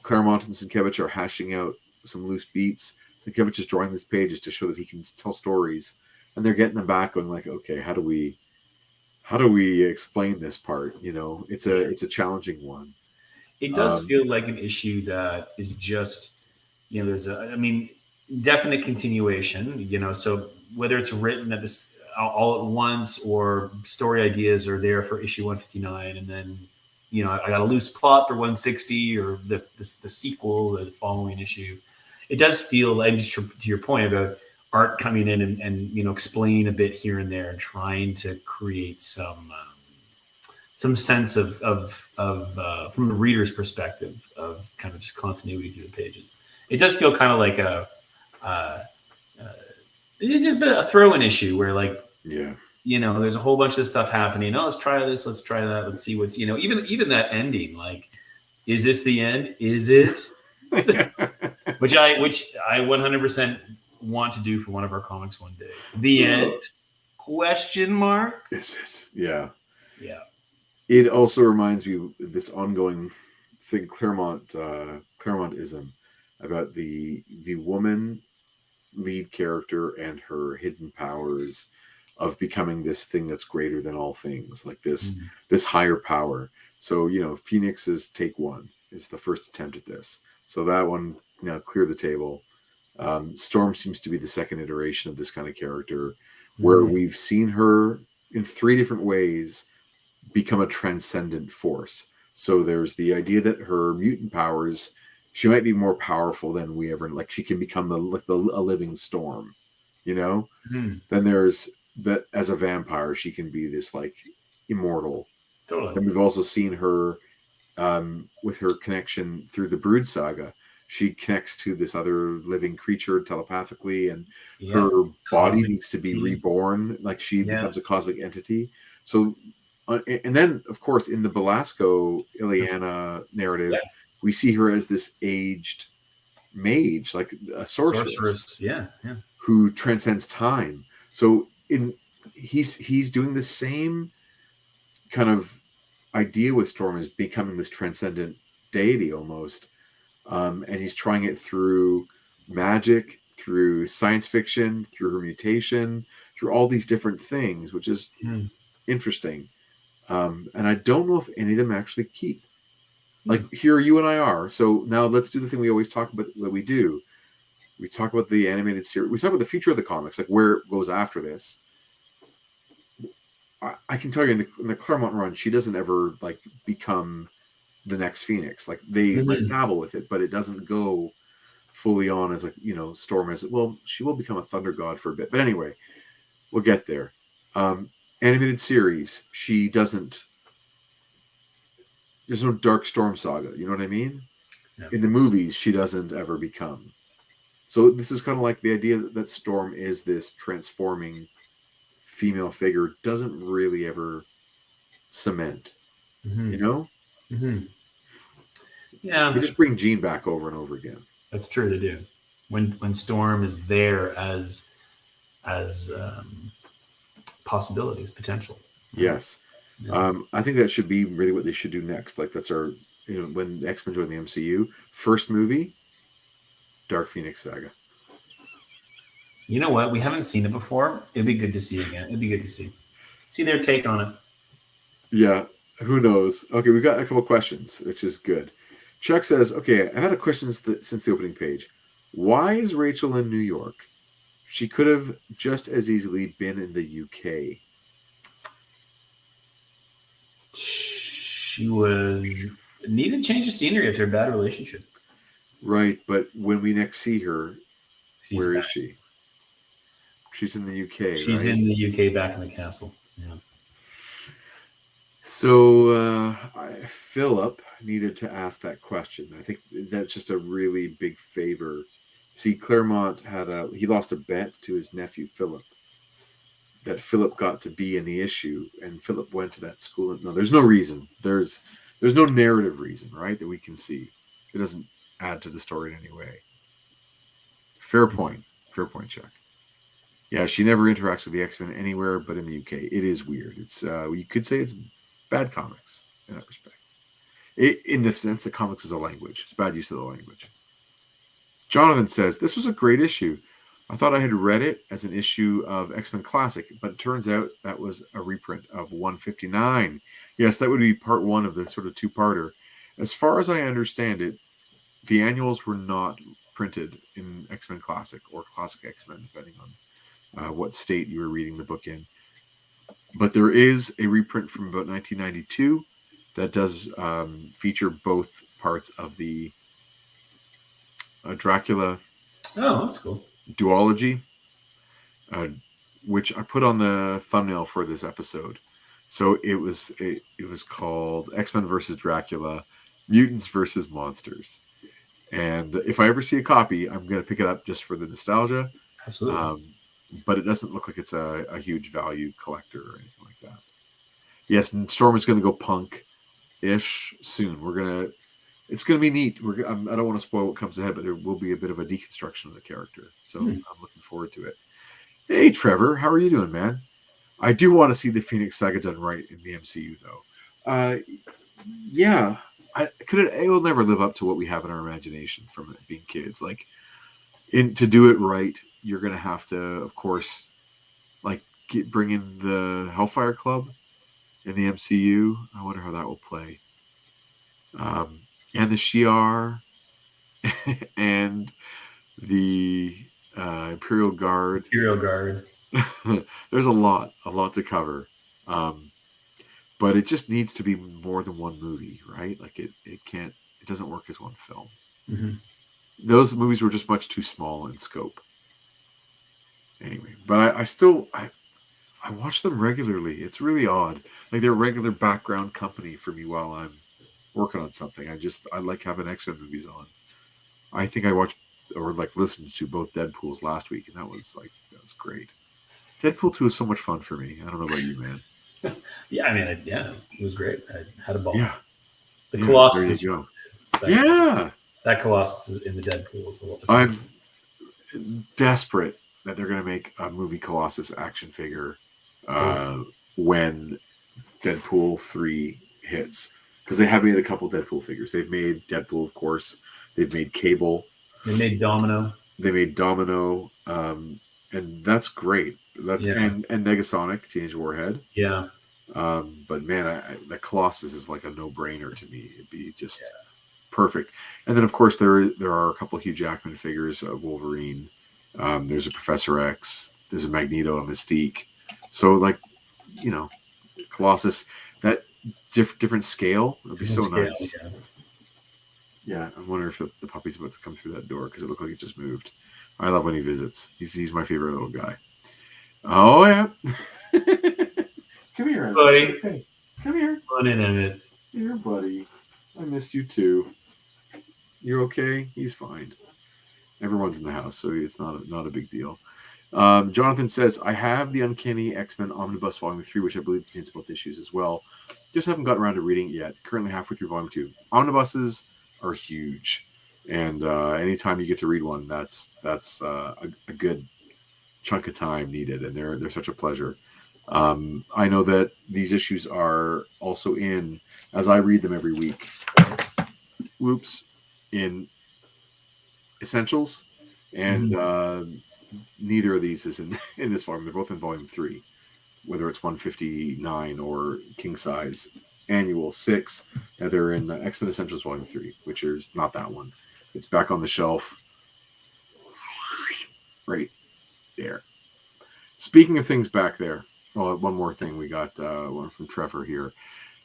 Claremont and Sienkiewicz are hashing out some loose beats. Sienkiewicz is drawing these pages to show that he can tell stories, and they're getting them back going like, okay, how do we explain this part? It's a challenging one. It does feel like an issue that is just, there's definite continuation, so whether it's written at this all at once or story ideas are there for issue 159, and then I got a loose plot for 160 or the sequel or the following issue. It does feel, and just to your point about art coming in and explain a bit here and there and trying to create some sense of from the reader's perspective of kind of just continuity through the pages. It does feel kind of like it's just a throw-in issue where there's a whole bunch of stuff happening. Oh, let's try this, let's try that, let's see what's even that ending. Like, is this the end? Is it? which I 100% want to do for one of our comics one day. The end? Question mark? Is it? Yeah. Yeah. It also reminds me of this ongoing thing, Claremontism, about the woman lead character and her hidden powers of becoming this thing that's greater than all things, like this higher power. So, Phoenix's Take One is the first attempt at this. So that one, clear the table. Storm seems to be the second iteration of this kind of character, where we've seen her in 3 different ways become a transcendent force. So there's the idea that her mutant powers, she might be more powerful than we ever, like she can become a living storm, Then there's that as a vampire, she can be this like immortal. Totally. And we've also seen her with her connection through the Brood Saga. She connects to this other living creature telepathically, and her body needs to be reborn. Like she becomes a cosmic entity. So, and then of course in the Belasco Ileana narrative, we see her as this aged mage, like a sorceress. Who transcends time. So he's doing the same kind of idea with Storm, as becoming this transcendent deity almost. And he's trying it through magic, through science fiction, through her mutation, through all these different things, which is interesting. And I don't know if any of them actually keep. Like here, you and I are. So now let's do the thing we always talk about that we do. We talk about the animated series. We talk about the future of the comics, like where it goes after this. I can tell you in the Claremont run, she doesn't ever like become the next Phoenix. Like they like dabble with it, but it doesn't go fully on as like, Storm as well. She will become a thunder god for a bit, but anyway, we'll get there. Animated series, she doesn't. There's no Dark Storm saga. You know what I mean? Yeah. In the movies, she doesn't ever become. So this is kind of like the idea that Storm is this transforming female figure doesn't really ever cement. Yeah. They just bring Jean back over and over again. That's true. They do. When Storm is there as possibilities, potential. Yes. Yeah. I think that should be really what they should do next. Like that's our, when the X-Men join the MCU, first movie, Dark Phoenix Saga. You know what? We haven't seen it before. It'd be good to see again. It'd be good to see their take on it. Yeah. Who knows? Okay, we've got a couple questions, which is good. Chuck says, okay, I had a question since the opening page. Why is Rachel in New York? She could have just as easily been in the UK. She needed change of scenery after a bad relationship. Right, but when we next see her, where back. Is she? She's in the UK. She's in the UK, back in the castle. Yeah. So Philip needed to ask that question. I think that's just a really big favor. See, Claremont he lost a bet to his nephew Philip, that Philip got to be in the issue, and Philip went to that school. No, there's no reason. There's no narrative reason, right, that we can see. It doesn't add to the story in any way. Fair point, Chuck. Yeah, she never interacts with the X-Men anywhere but in the UK. It is weird. It's you could say it's bad comics in that respect. In the sense that comics is a language. It's bad use of the language. Jonathan says, this was a great issue. I thought I had read it as an issue of X-Men Classic, but it turns out that was a reprint of 159. Yes, that would be part 1 of the sort of 2-parter. As far as I understand it, the annuals were not printed in X-Men Classic or Classic X-Men, depending on what state you were reading the book in. But there is a reprint from about 1992 that does feature both parts of the Dracula that's cool. duology, which I put on the thumbnail for this episode. So it was called X-Men versus Dracula, Mutants versus Monsters. And if I ever see a copy, I'm going to pick it up just for the nostalgia. Absolutely. But it doesn't look like it's a huge value collector or anything like that. Yes, and Storm is going to go punk-ish soon. it's going to be neat. I don't want to spoil what comes ahead, but there will be a bit of a deconstruction of the character. So I'm looking forward to it. Hey, Trevor, how are you doing, man? I do want to see the Phoenix Saga done right in the MCU, though. Yeah, it will never live up to what we have in our imagination from it being kids. Like, to do it right, you're going to have to, of course, like bring in the Hellfire Club in the MCU. I wonder how that will play. And the Shi'ar and the Imperial Guard. There's a lot to cover. But it just needs to be more than one movie, right? Like it doesn't work as one film. Mm-hmm. Those movies were just much too small in scope. Anyway, but I watch them regularly. It's really odd. Like they're regular background company for me while I'm working on something. I like having X-Men movies on. I think I watched or like listened to both Deadpools last week, and that was great. Deadpool 2 was so much fun for me. I don't know about you, man. Yeah, I mean, it was great. I had a ball. Yeah. The Colossus. There you go. That Colossus in the Deadpool is a lot. I'm desperate that they're going to make a movie Colossus action figure when Deadpool 3 hits. Because they have made a couple Deadpool figures. They've made Deadpool, of course. They've made Cable. They made Domino. And that's great. And Negasonic, Teenage Warhead. Yeah. But man, the Colossus is like a no-brainer to me. It'd be just perfect. And then, of course, there are a couple Hugh Jackman figures of Wolverine. There's a Professor X. There's a Magneto, a Mystique. So, like, Colossus, that different scale would be so nice. Yeah, I wonder if the puppy's about to come through that door because it looked like it just moved. I love when he visits. He's my favorite little guy. Oh, yeah. Come here, Emmett. Buddy. Okay. Come here. Run in, Emmett. Here, buddy. I missed you too. You're okay? He's fine. Everyone's in the house, so it's not a big deal. Jonathan says, I have the Uncanny X-Men Omnibus Volume 3, which I believe contains both issues as well. Just haven't gotten around to reading it yet. Currently halfway through Volume 2. Omnibuses are huge. And anytime you get to read one, that's a good chunk of time needed, and they're such a pleasure. I know that these issues are also in, as I read them every week, in Essentials, and neither of these is in this volume. They're both in Volume 3, whether it's 159 or King-Size Annual 6. They're in X-Men Essentials Volume 3, which is not that one. It's back on the shelf right there. Speaking of things back there, one more thing. We got one from Trevor here.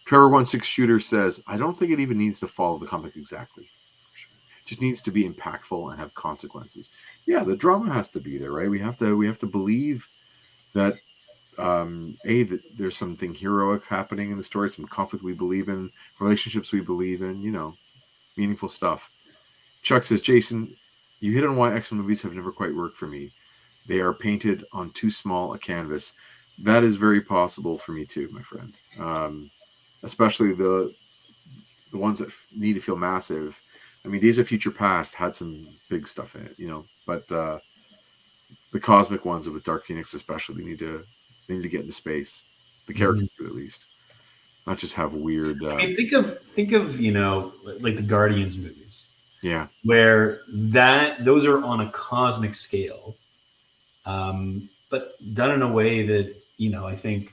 Trevor16 Shooter says, I don't think it even needs to follow the comic exactly. It just needs to be impactful and have consequences. Yeah, the drama has to be there, right? We have to believe that that there's something heroic happening in the story, some conflict we believe in, relationships we believe in, meaningful stuff. Chuck says, Jason, you hit on why X-Men movies have never quite worked for me. They are painted on too small a canvas. That is very possible for me too, my friend. Especially the ones that need to feel massive. I mean, Days of Future Past had some big stuff in it, but the cosmic ones with Dark Phoenix especially, they need to get into space. The characters at least. Not just have weird I mean, think of like the Guardians movies. Yeah. Where those are on a cosmic scale. But done in a way that, I think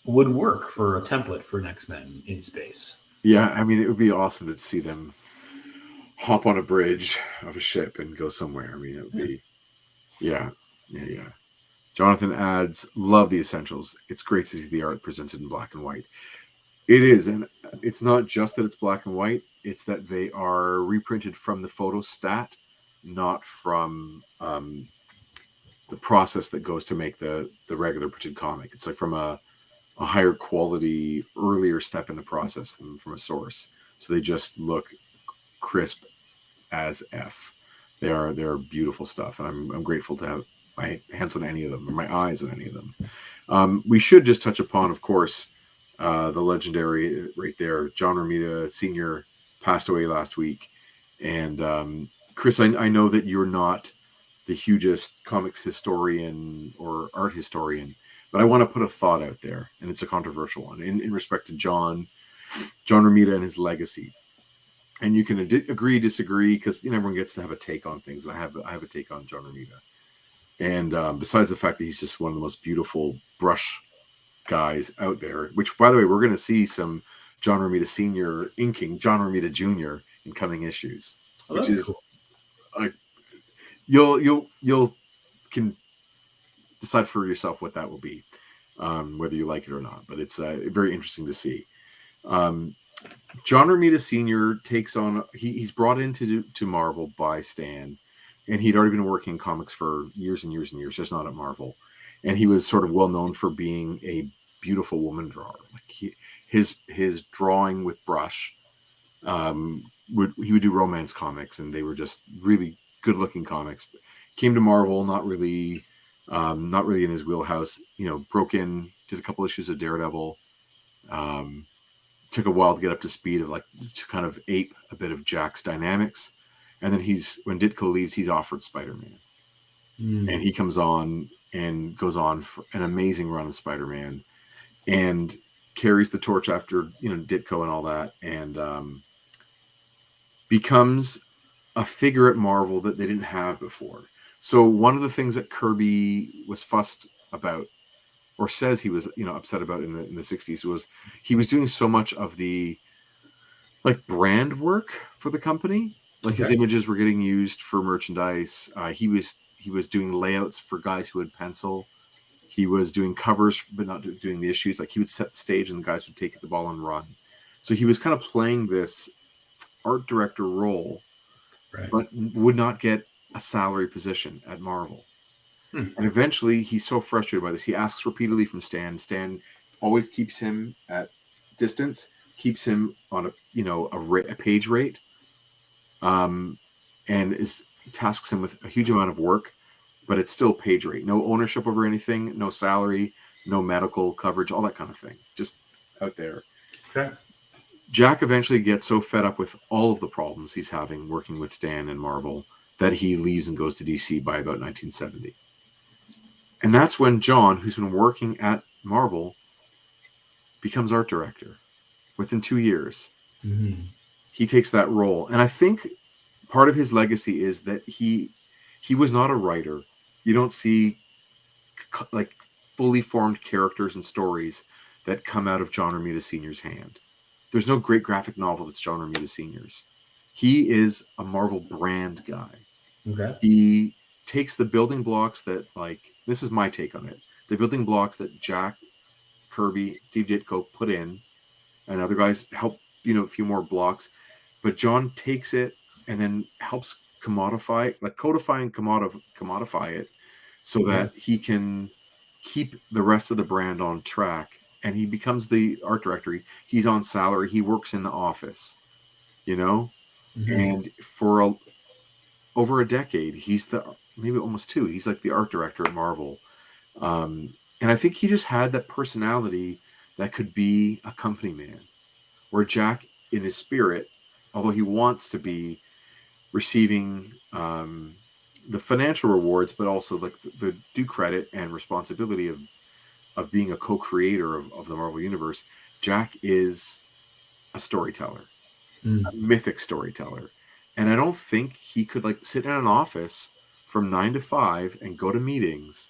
would work for a template for an X-Men in space. Yeah, I mean, it would be awesome to see them hop on a bridge of a ship and go somewhere. I mean, it would be, yeah. Jonathan adds, love the Essentials. It's great to see the art presented in black and white. It is, and it's not just that it's black and white. It's that they are reprinted from the photostat, not from the process that goes to make the regular printed comic. It's like from a higher quality, earlier step in the process than from a source. So they just look crisp as F. They're beautiful stuff, and I'm grateful to have my hands on any of them, or my eyes on any of them. We should just touch upon, of course, the legendary right there, John Romita Sr. passed away last week. And Chris, I know that you're not the hugest comics historian or art historian, but I want to put a thought out there, and it's a controversial one in respect to John Romita and his legacy. And you can agree, disagree, because everyone gets to have a take on things. And I have a take on John Romita. And besides the fact that he's just one of the most beautiful brush guys out there, which, by the way, we're going to see some John Romita Sr. inking John Romita Jr. in coming issues, which is cool. Like you'll can decide for yourself what that will be, whether you like it or not. But it's very interesting to see. John Romita Sr. takes on, he's brought into Marvel by Stan, and he'd already been working in comics for years and years and years, just not at Marvel. And he was sort of well known for being a beautiful woman drawer. Like his drawing with brush, he would do romance comics, and they were just really good looking comics. Came to Marvel, not really in his wheelhouse. Broke in, did a couple issues of Daredevil. Took a while to get up to speed of to kind of ape a bit of Jack's dynamics. And then when Ditko leaves, he's offered Spider-Man. And he comes on and goes on for an amazing run of Spider-Man and carries the torch after, Ditko and all that, and becomes a figure at Marvel that they didn't have before. So one of the things that Kirby was fussed about, or says he was, upset about in the 60s, was he was doing so much of the brand work for the company. His images were getting used for merchandise. He was doing layouts for guys who would pencil. He was doing covers, but not doing the issues. He would set the stage, and the guys would take the ball and run. So he was kind of playing this art director role, right, but would not get a salary position at Marvel. And eventually, he's so frustrated by this, he asks repeatedly from Stan. Stan always keeps him at distance, keeps him on a page rate, and tasks him with a huge amount of work, but it's still page rate. No ownership over anything, no salary, no medical coverage, all that kind of thing. Just out there. Okay. Jack eventually gets so fed up with all of the problems he's having working with Stan and Marvel that he leaves and goes to DC by about 1970. And that's when John, who's been working at Marvel, becomes art director within 2 years. He takes that role. And I think part of his legacy is that he was not a writer. You don't see fully formed characters and stories that come out of John Romita Sr.'s hand. There's no great graphic novel that's John Romita Sr.'s. He is a Marvel brand guy. Okay. He takes the building blocks that, this is my take on it, the building blocks that Jack Kirby, Steve Ditko put in, and other guys help, a few more blocks, but John takes it and then helps codify and commodify it so that he can keep the rest of the brand on track. And he becomes the art director. He's on salary. He works in the office, and for over a decade, he's maybe almost 2. He's like the art director at Marvel. And I think he just had that personality that could be a company man, where Jack, in his spirit, although he wants to be receiving the financial rewards, but also the due credit and responsibility of being a co-creator of the Marvel Universe, Jack is a storyteller, a mythic storyteller. And I don't think he could sit in an office from 9 to 5 and go to meetings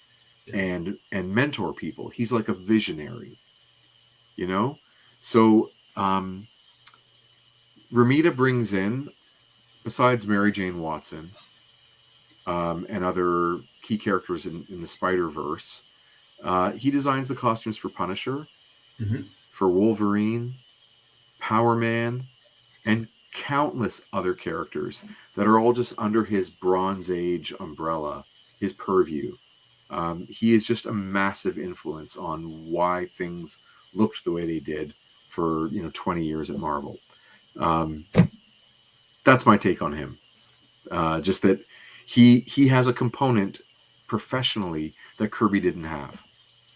and mentor people. He's like a visionary, So Romita brings in, besides Mary Jane Watson and other key characters in the Spider-Verse, he designs the costumes for Punisher, for Wolverine, Power Man, and countless other characters that are all just under his Bronze Age umbrella, his purview. He is just a massive influence on why things looked the way they did for 20 years at Marvel. That's my take on him. Just that he has a component professionally that Kirby didn't have.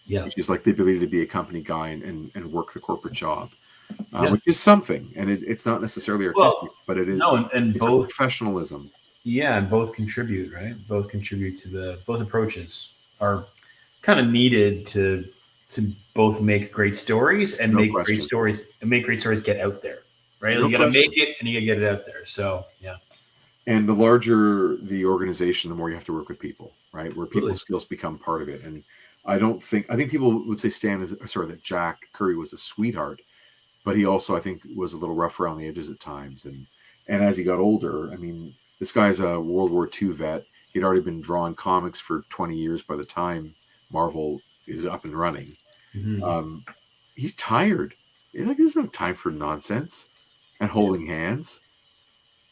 Yeah, which is the ability to be a company guy and work the corporate job. which is something, and it's not necessarily artistic, but it is. No, and it's both professionalism. Yeah, and both contribute, right? Both contribute to both approaches are kind of needed to both make great stories and No make question. great stories get out there, right? No You got to question. make it and you got to get it out there. So yeah. And the larger the organization, the more you have to work with people, right? Where people's Absolutely. skills become part of it. And I think people would say that Jack Curry was a sweetheart, but he also, I think, was a little rough around the edges at times. And as he got older, I mean, this guy's a World War II vet. He'd already been drawing comics for 20 years by the time Marvel is up and running. Mm-hmm. He's tired. There's no time for nonsense and holding hands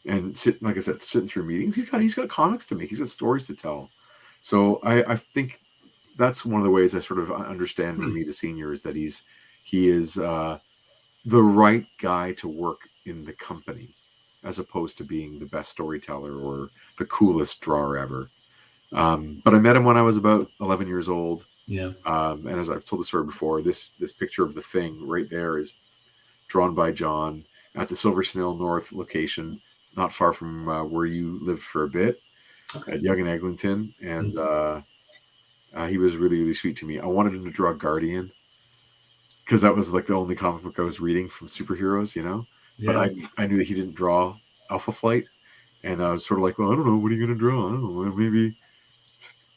and sitting through meetings. He's got comics to make. He's got stories to tell. So I think that's one of the ways I sort of understand Romita Senior is that he is the right guy to work in the company, as opposed to being the best storyteller or the coolest drawer ever. But I met him when I was about 11 years old. Yeah. And as I've told the story before, this picture of the Thing right there is drawn by John at the Silver Snail North location, not far from where you lived for a bit, at Yonge and Eglinton. And he was really, really sweet to me. I wanted him to draw Guardian because that was like the only comic book I was reading from superheroes, Yeah. But I knew that he didn't draw Alpha Flight. And I was sort of like, well, I don't know. What are you going to draw? I don't know.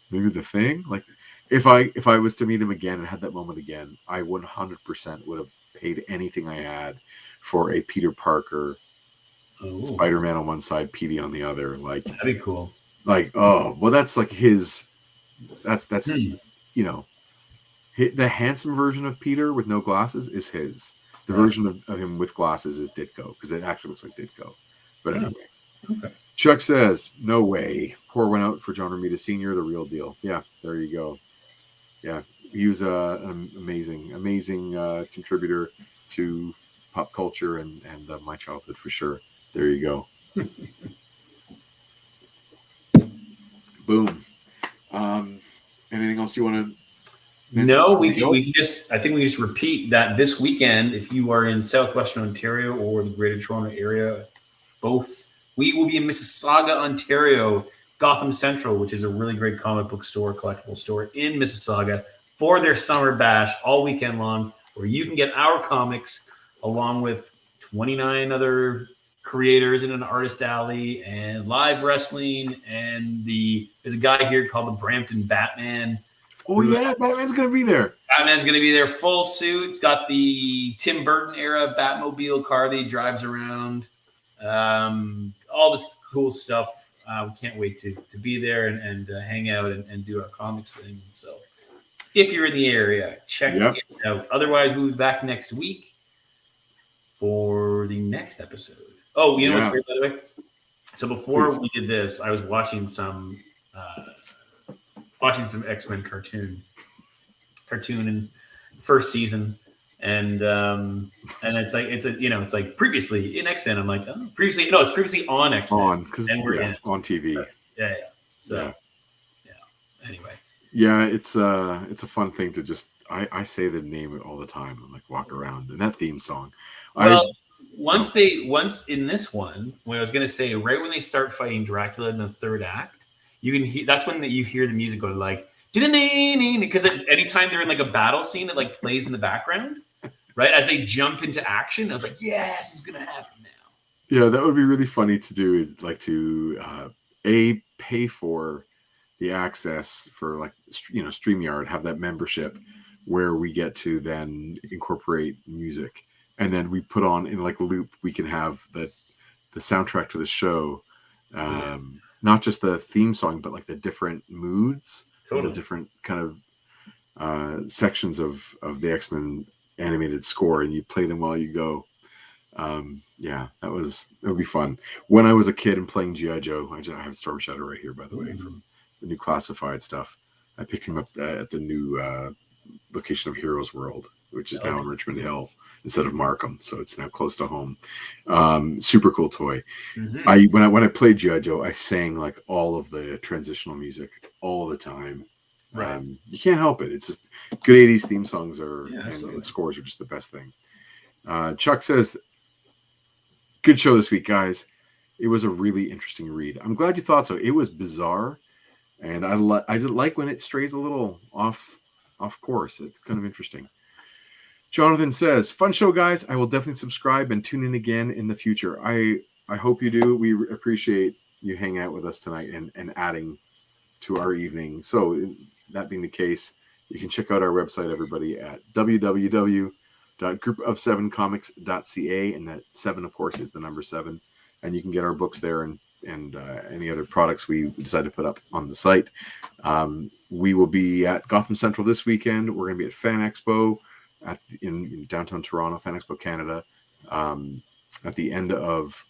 Maybe the Thing. Like, if I was to meet him again and had that moment again, I 100% would have paid anything I had for a Peter Parker, Spider-Man on one side, Petey on the other. Like, that'd be cool. Like, oh, well, that's like his. That's the handsome version of Peter with no glasses is his. The version of him with glasses is Ditko, because it actually looks like Ditko. But anyway. Okay. Chuck says, no way. Pour one out for John Romita Sr., the real deal. Yeah, there you go. Yeah, he was an amazing contributor to pop culture and my childhood for sure. There you go. Boom. Anything else you want to mention? No, we can just, I think we just repeat that this weekend, if you are in Southwestern Ontario or the Greater Toronto area, we will be in Mississauga, Ontario, Gotham Central, which is a really great comic book store, collectible store in Mississauga, for their summer bash all weekend long, where you can get our comics along with 29 other creators in an artist alley and live wrestling. And there's a guy here called the Brampton Batman. Oh yeah, Batman's gonna be there. Batman's gonna be there, full suit. It's got the Tim Burton era Batmobile car that he drives around. All this cool stuff. We can't wait to be there and hang out and do our comics thing. So if you're in the area, check it out. Otherwise, we'll be back next week for the next episode. Oh, you know what's great, by the way? So before we did this, I was watching some X-Men cartoon in first season. And it's like previously in X-Men. I'm like, it's previously on X-Men. Because it's on TV. Yeah. So anyway. Yeah, it's a fun thing to just I say the name all the time and like walk around and that theme song. Well, once in this one, when I was gonna say right when they start fighting Dracula in the third act, you can hear that's when you hear the music go like because anytime they're in like a battle scene, it like plays in the background. Right as they jump into action, I was like, "Yes, it's gonna happen now." Yeah, that would be really funny to do. Is like to pay for the access for like StreamYard, have that membership where we get to then incorporate music, and then we put on in like loop. We can have the soundtrack to the show, not just the theme song, but like the different moods, the different kind of sections of the X-Men animated score, and you play them while you go. That would be fun. When I was a kid and playing G.I. Joe, I have Storm Shadow right here, by the way, from the new classified stuff. I picked him up at the new location of Heroes World, which is now in Richmond Hill instead of Markham, so it's now close to home. Super cool toy. When I played G.I. Joe, I sang like all of the transitional music all the time. Right. You can't help it. It's just good 80s theme songs and scores are just the best thing. Chuck says, good show this week, guys. It was a really interesting read. I'm glad you thought so. It was bizarre, and I did like when it strays a little off course. It's kind of interesting. Jonathan says, fun show, guys. I will definitely subscribe and tune in again in the future. I hope you do. We appreciate you hanging out with us tonight and adding to our evening. So that being the case, you can check out our website, everybody, at www.group-of-7comics.ca, and that 7, of course, is the number 7. And you can get our books there and any other products we decide to put up on the site. We will be at Gotham Central this weekend. We're going to be at Fan Expo in downtown Toronto, Fan Expo Canada, at the end of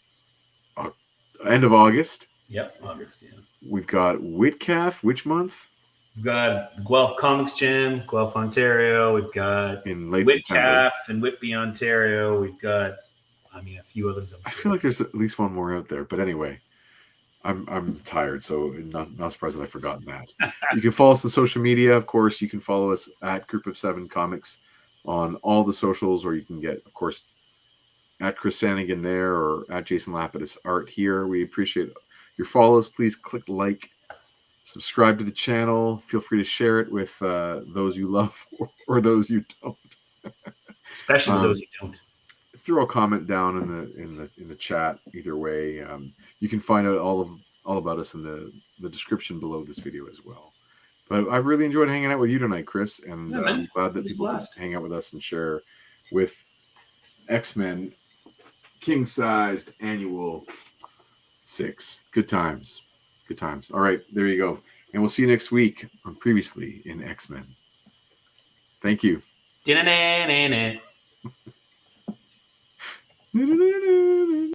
August. Yep, August. Yeah. We've got WitCaf. Which month? We've got Guelph Comics Jam, Guelph, Ontario. We've got in late September and Whitby, Ontario. We've got, a few others. I feel like there's at least one more out there, but anyway, I'm tired, so not surprised that I've forgotten that. You can follow us on social media, of course. You can follow us at Group of 7 Comics on all the socials, or you can get, of course, at Chris Sanagan there or at Jason Lapidus Art here. We appreciate your follows. Please click like, subscribe to the channel. Feel free to share it with those you love or those you don't. Especially those you don't. Throw a comment down in the chat. Either way, you can find out all about us in the description below this video as well. But I've really enjoyed hanging out with you tonight, Chris, and I'm glad that people can hang out with us and share with X-Men King-Sized Annual 6. Good times. Good times. All right, there you go. And we'll see you next week on Previously in X-Men. Thank you.